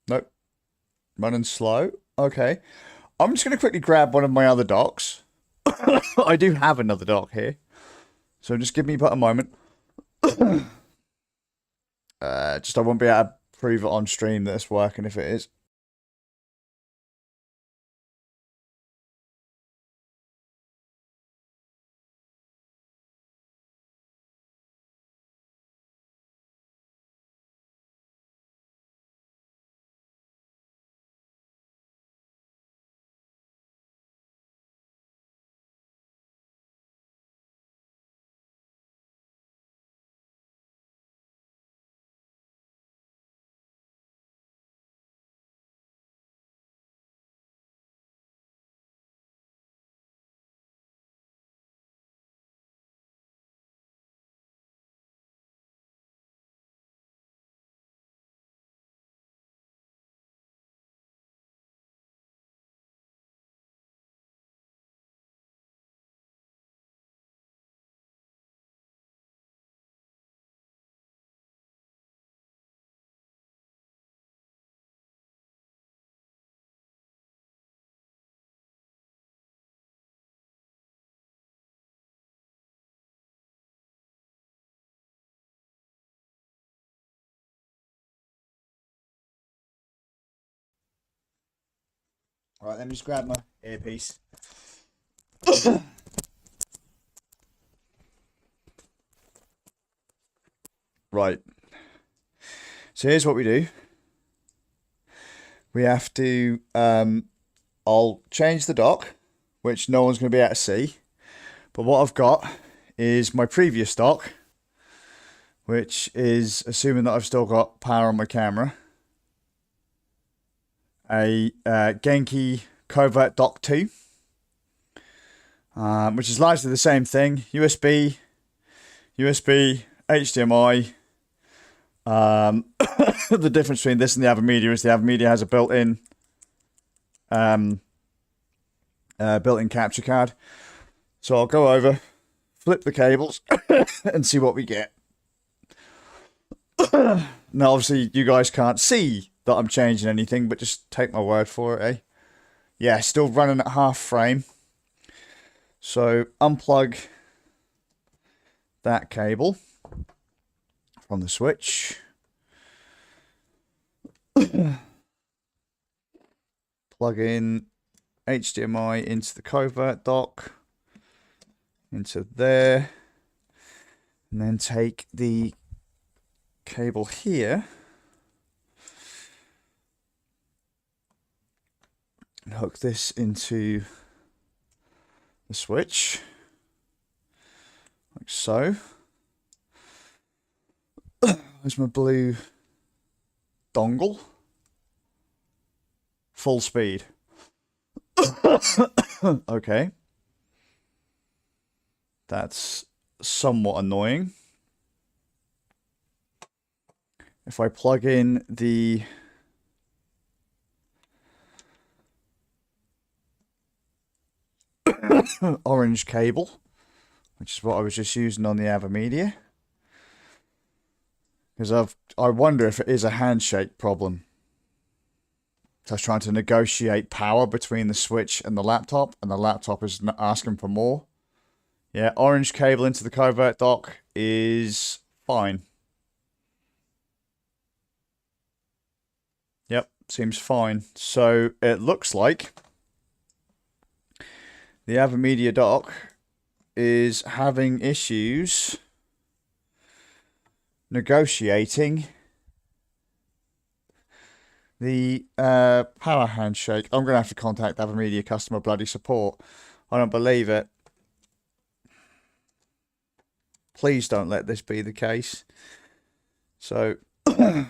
Nope. Running slow. Okay. I'm just going to quickly grab one of my other docks. I do have another dock here. So just give me but a moment. Just I won't be able to prove it on stream that it's working if it is. Alright, let me just grab my earpiece. Right. So here's what we do. We have to, I'll change the dock, which no one's going to be able to see. But what I've got is my previous dock, which is, assuming that I've still got power on my camera, a Genki Covert Dock 2, which is largely the same thing. USB, HDMI. The difference between this and the Avermedia is the Avermedia has a built-in capture card. So I'll go over, flip the cables, and see what we get. Now, obviously, you guys can't see that I'm changing anything, but just take my word for it, eh? Yeah, still running at half frame. So unplug that cable from the switch. Plug in HDMI into the covert dock, into there, and then take the cable here and hook this into the switch, like so. There's my blue dongle. Full speed. Okay. That's somewhat annoying. If I plug in the orange cable, which is what I was just using on the Avermedia, because I wonder if it is a handshake problem. So I was trying to negotiate power between the Switch and the laptop is asking for more. Yeah, orange cable into the covert dock is fine. Yep, seems fine. So it looks like the Avermedia dock is having issues negotiating the power handshake. I'm going to have to contact Avermedia customer bloody support. I don't believe it. Please don't let this be the case. So, plug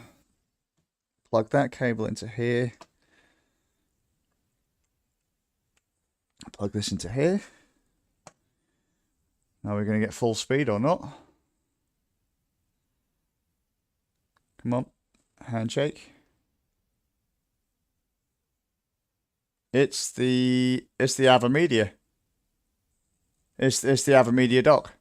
that cable into here. Plug this into here. Now we're going to get full speed or not. Come on. Handshake. It's the Avermedia. It's the Avermedia dock.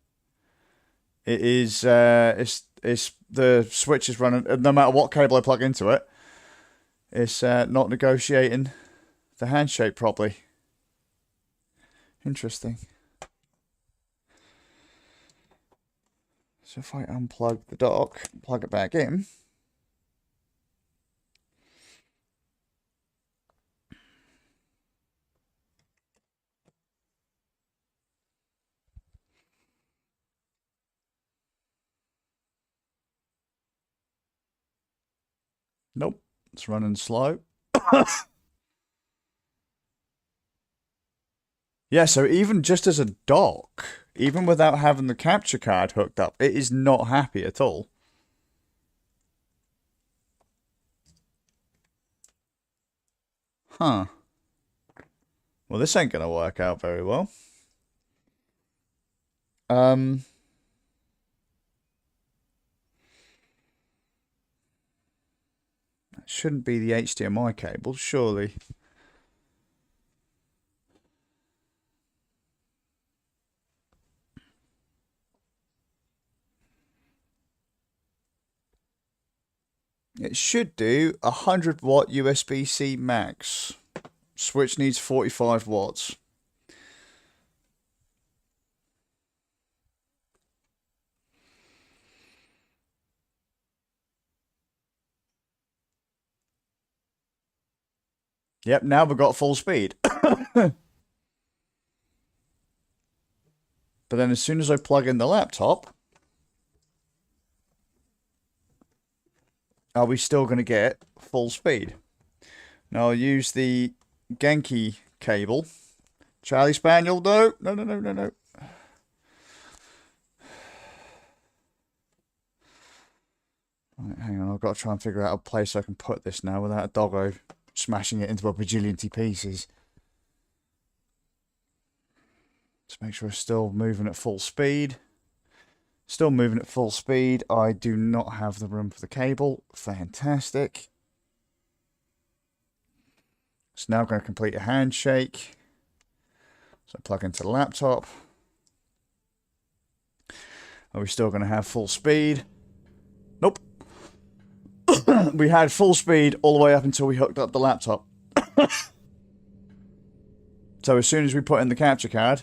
It is it's the switch is running no matter what cable I plug into it. It's not negotiating the handshake properly. Interesting. So if I unplug the dock, plug it back in. Nope, it's running slow. Yeah, so even just as a dock, even without having the capture card hooked up, it is not happy at all. Huh. Well, this ain't gonna work out very well. That shouldn't be the HDMI cable, surely. It should do 100-watt USB-C max. Switch needs 45 watts. Yep, now we've got full speed. But then as soon as I plug in the laptop, are we still going to get full speed? Now I'll use the Genki cable. Charlie Spaniel, no. No. Right, hang on, I've got to try and figure out a place I can put this now without a doggo smashing it into a bajillion pieces. Let's make sure it's still moving at full speed. Still moving at full speed. I do not have the room for the cable. Fantastic. So now I'm going to complete a handshake. So plug into the laptop. Are we still going to have full speed? Nope. We had full speed all the way up until we hooked up the laptop. So as soon as we put in the capture card,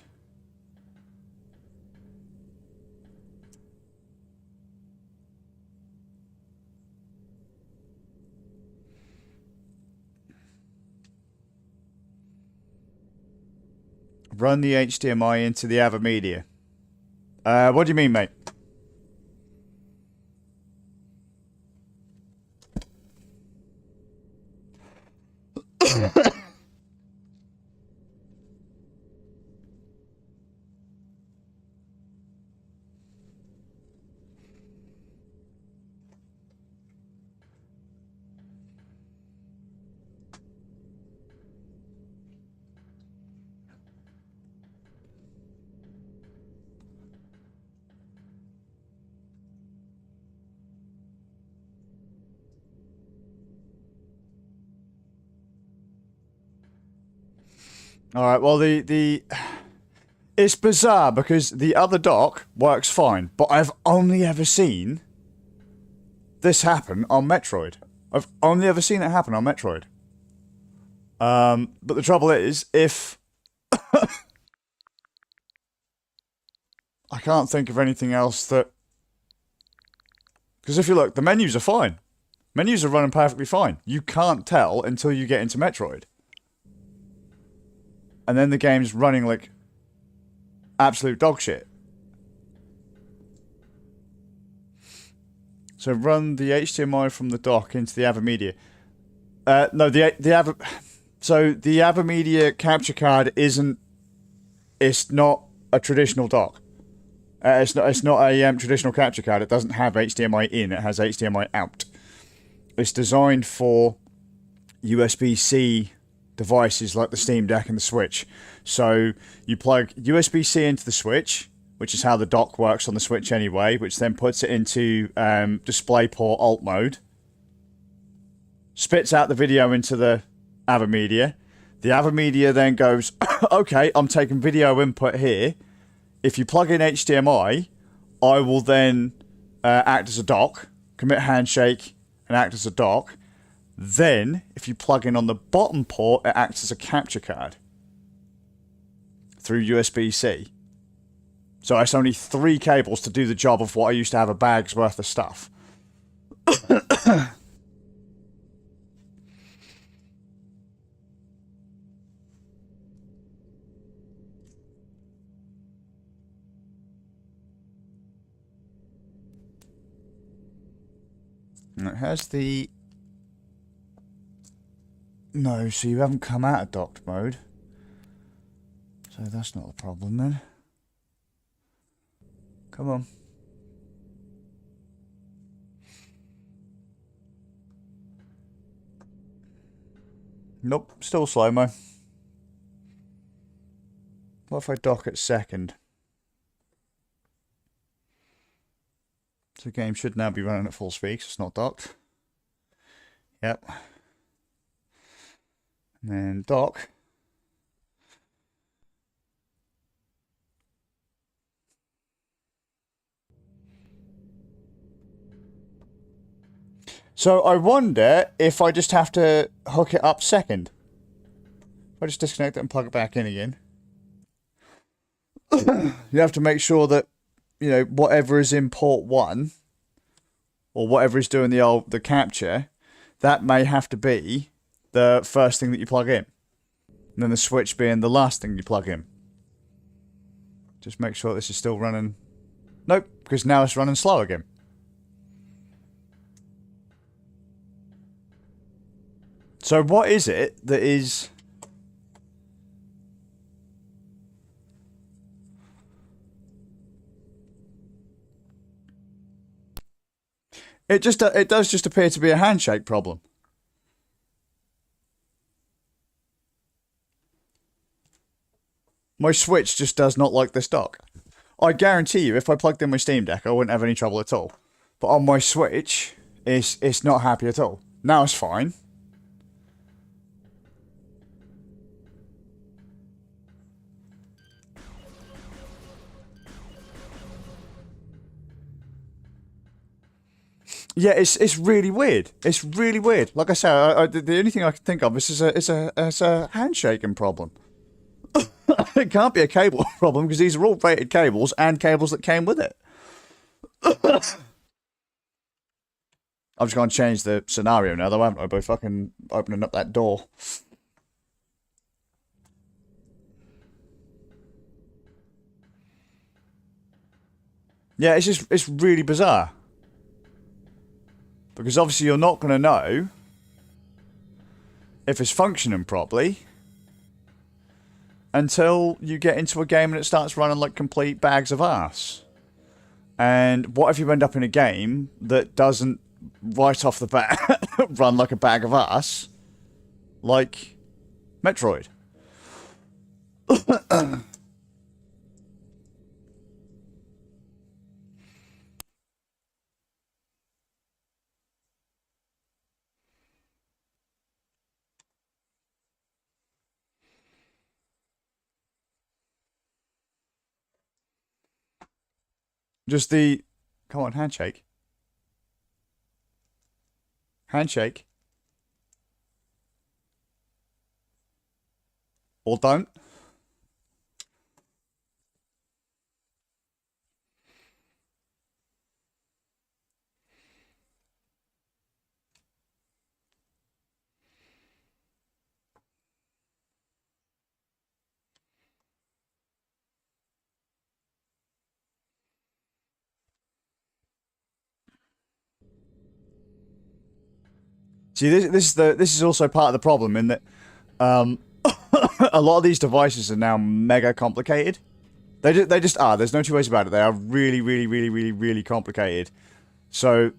run the HDMI into the Avermedia. What do you mean, mate? All right. Well, it's bizarre because the other dock works fine, but I've only ever seen this happen on Metroid. I've only ever seen it happen on Metroid. But the trouble is, if I can't think of anything else that, because if you look, the menus are fine. Menus are running perfectly fine. You can't tell until you get into Metroid. And then the game's running like absolute dog shit. So run the HDMI from the dock into the Avermedia. No, the Avermedia capture card isn't. It's not a traditional dock. It's not a traditional capture card. It doesn't have HDMI in. It has HDMI out. It's designed for USB-C devices like the Steam Deck and the Switch. So you plug USB-C into the Switch, which is how the dock works on the Switch anyway, which then puts it into DisplayPort alt mode, spits out the video into the Avermedia. The Avermedia then goes, okay, I'm taking video input here. If you plug in HDMI, I will then act as a dock, commit handshake, and act as a dock. Then, if you plug in on the bottom port, it acts as a capture card through USB-C. So it's only 3 cables to do the job of what I used to have a bag's worth of stuff. And it has the... No, so you haven't come out of docked mode. So that's not a problem then. Come on. Nope, still slow-mo. What if I dock at second? So the game should now be running at full speed, 'cause it's not docked. Yep. And then dock. So I wonder if I just have to hook it up second. If I just disconnect it and plug it back in again. You have to make sure that, you know, whatever is in port 1, or whatever is doing the capture, that may have to be the first thing that you plug in. And then the switch being the last thing you plug in. Just make sure this is still running. Nope, because now it's running slow again. So what is it that is... It does just appear to be a handshake problem. My Switch just does not like this dock. I guarantee you, if I plugged in my Steam Deck, I wouldn't have any trouble at all. But on my Switch, it's not happy at all. Now it's fine. Yeah, it's really weird. It's really weird. Like I said, the only thing I can think of is a handshaking problem. It can't be a cable problem because these are all rated cables and cables that came with it. I'm just going to change the scenario now, though, haven't I? By fucking opening up that door. Yeah, it's really bizarre. Because obviously you're not going to know if it's functioning properly until you get into a game and it starts running like complete bags of arse. And what if you end up in a game that doesn't right off the bat run like a bag of arse, like Metroid? Just the... Come on, handshake. Handshake. Or don't. See, this is also part of the problem in that a lot of these devices are now mega complicated. They just are. There's no two ways about it. They are really, really, really, really, really complicated. So,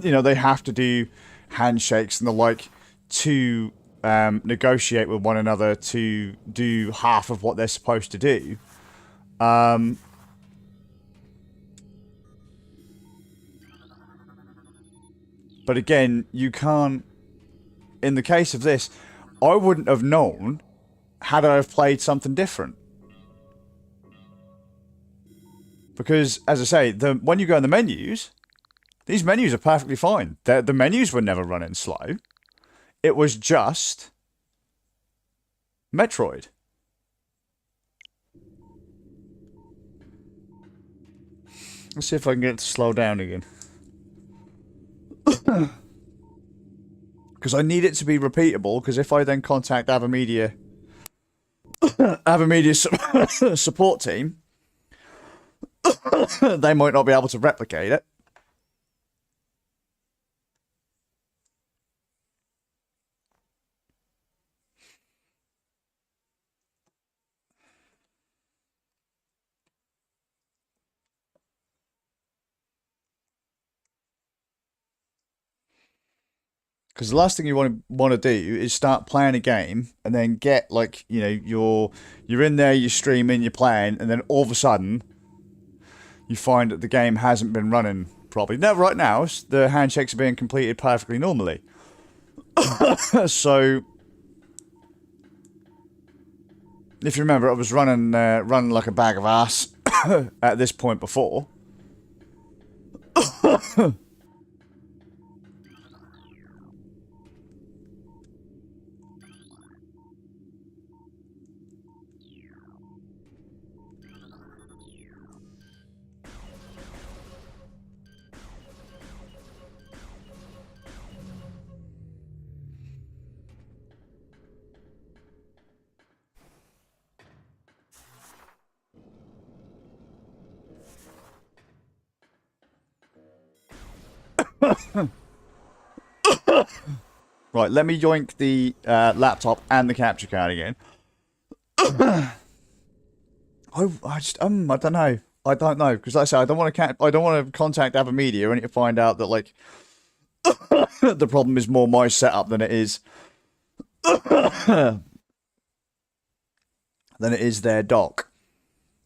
you know, they have to do handshakes and the like to negotiate with one another to do half of what they're supposed to do. But again, you can't... In the case of this, I wouldn't have known had I have played something different. Because, as I say, when you go in the menus, these menus are perfectly fine. The menus were never running slow. It was just Metroid. Let's see if I can get it to slow down again. Because I need it to be repeatable, because if I then contact Avermedia support team, they might not be able to replicate it. Because the last thing you want to do is start playing a game and then get, like, you know, you're in there, you're streaming, you're playing, and then all of a sudden you find that the game hasn't been running properly. Now, right now, the handshakes are being completed perfectly normally. So, if you remember, I was running like a bag of ass at this point before. Right, let me yoink the laptop and the capture card again. I don't know. I don't know, because like I say, I don't want to contact Avermedia and to find out that, like, the problem is more my setup than it is their dock.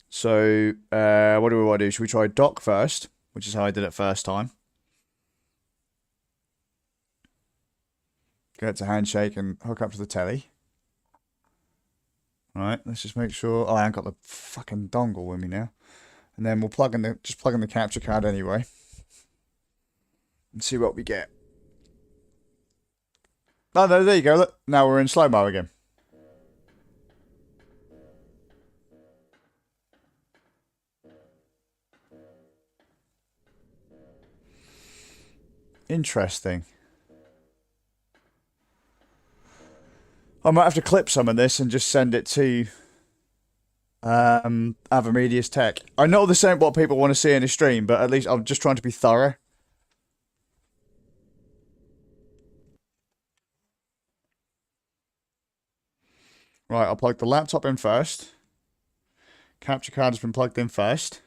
So what do we want to do? Should we try dock first, which is how I did it first time? Get to handshake and hook up to the telly. Right, let's just make sure. Oh, I haven't got the fucking dongle with me now. And then we'll plug in the capture card anyway. And see what we get. Oh, no, there you go. Look, now we're in slow-mo again. Interesting. I might have to clip some of this and just send it to Avermedia's tech. I know this ain't what people want to see in a stream, but at least I'm just trying to be thorough. Right, I'll plug the laptop in first. Capture card has been plugged in first.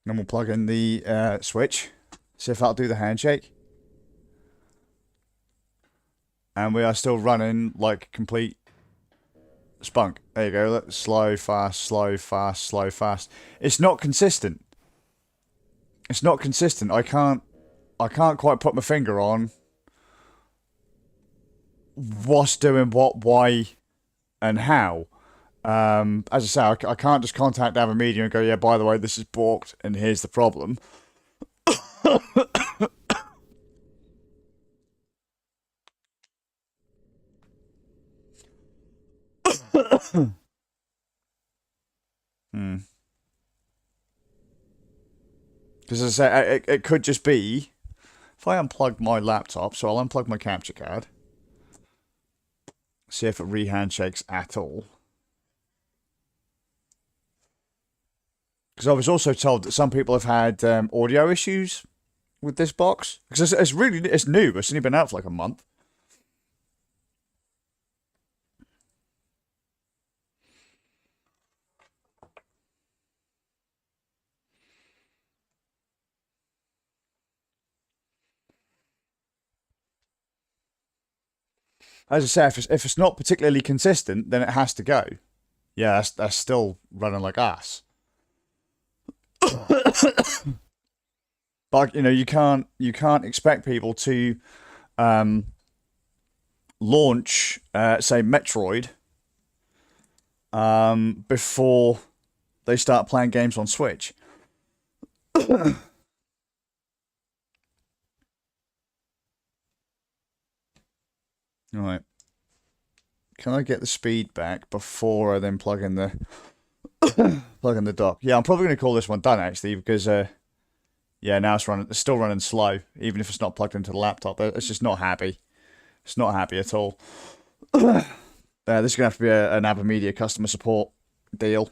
Then we'll plug in the switch. See if that'll do the handshake. And we are still running like complete spunk. There you go. Look, slow, fast, slow, fast, slow, fast. It's not consistent. It's not consistent. I can't quite put my finger on what's doing what, why, and how. As I say, I can't just contact Avermedia and go, yeah, by the way, this is balked, and here's the problem. Because as I say, it could just be if I unplug my laptop. So I'll unplug my capture card, see if it re-handshakes at all. Because I was also told that some people have had audio issues with this box. Because it's new. It's only been out for like a month. As I say, if it's not particularly consistent, then it has to go. Yeah, that's still running like ass. But you can't expect people to launch say Metroid before they start playing games on Switch. Right. Can I get the speed back before I then plug in the dock? Yeah, I'm probably going to call this one done actually because yeah, now it's still running slow even if it's not plugged into the laptop. It's just not happy. It's not happy at all. This is going to have to be an Avermedia customer support deal.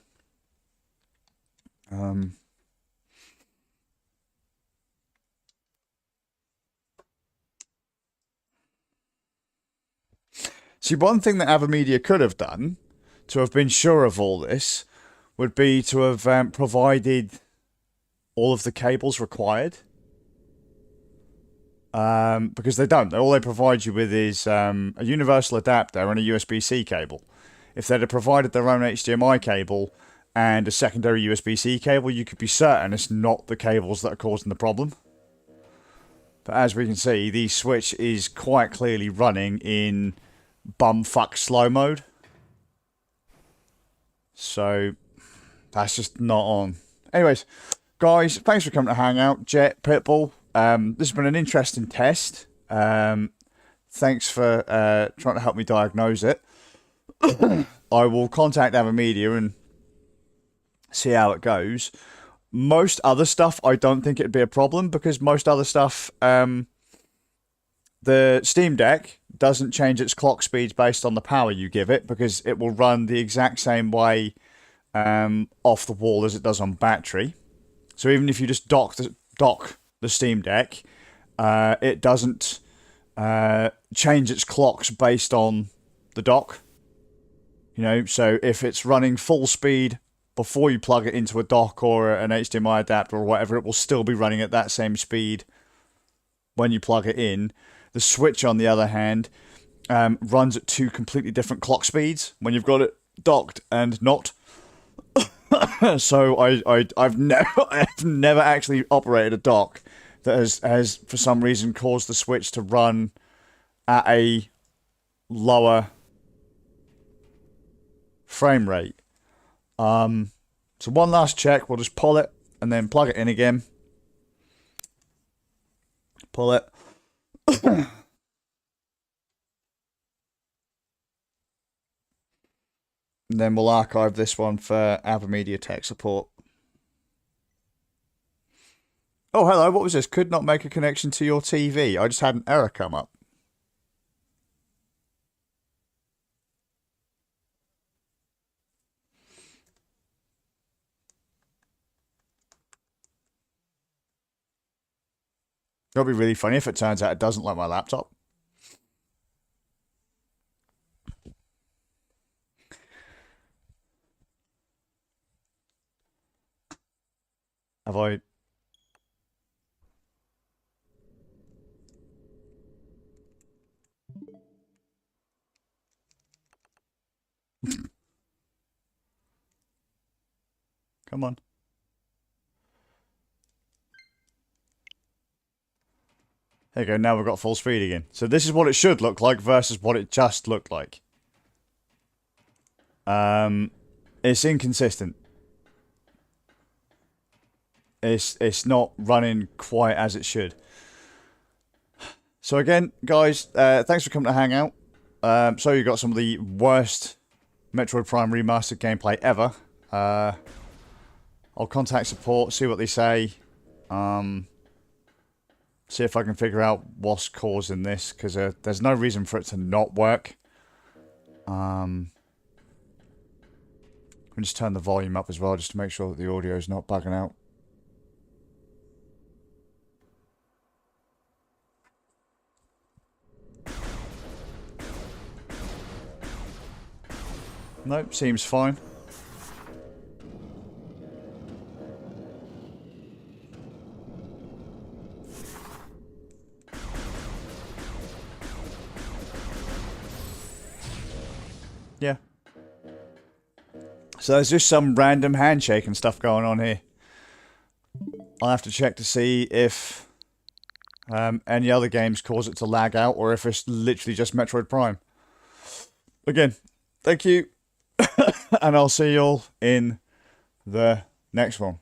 See, one thing that Avermedia could have done to have been sure of all this would be to have provided all of the cables required. Because they don't. All they provide you with is a universal adapter and a USB-C cable. If they'd have provided their own HDMI cable and a secondary USB-C cable, you could be certain it's not the cables that are causing the problem. But as we can see, the Switch is quite clearly running in bumfuck slow mode. So, that's just not on. Anyways, guys, thanks for coming to hang out. Jet, Pitbull, this has been an interesting test. Thanks for trying to help me diagnose it. I will contact Avermedia and see how it goes. Most other stuff, I don't think it'd be a problem because most other stuff, the Steam Deck doesn't change its clock speeds based on the power you give it because it will run the exact same way off the wall as it does on battery. So even if you just dock the Steam Deck, it doesn't change its clocks based on the dock. So if it's running full speed before you plug it into a dock or an HDMI adapter or whatever, it will still be running at that same speed when you plug it in. The Switch, on the other hand, runs at two completely different clock speeds when you've got it docked and not. So I've never actually operated a dock that has for some reason caused the Switch to run at a lower frame rate. So one last check. We'll just pull it and then plug it in again. Pull it. And then we'll archive this one for Avermedia tech support. Oh, hello, what was this? Could not make a connection to your TV. I just had an error come up. It'll be really funny if it turns out it doesn't like my laptop. Have I... Come on. There you go, now we've got full speed again. So this is what it should look like versus what it just looked like. It's inconsistent. It's not running quite as it should. So again, guys, thanks for coming to hang out. So you got some of the worst Metroid Prime remastered gameplay ever. I'll contact support, see what they say. See if I can figure out what's causing this, because there's no reason for it to not work. Let me just turn the volume up as well, just to make sure that the audio is not bugging out. Nope, seems fine. Yeah. So there's just some random handshake and stuff going on here. I'll have to check to see if any other games cause it to lag out, or if it's literally just Metroid Prime. Again, thank you, and I'll see you all in the next one.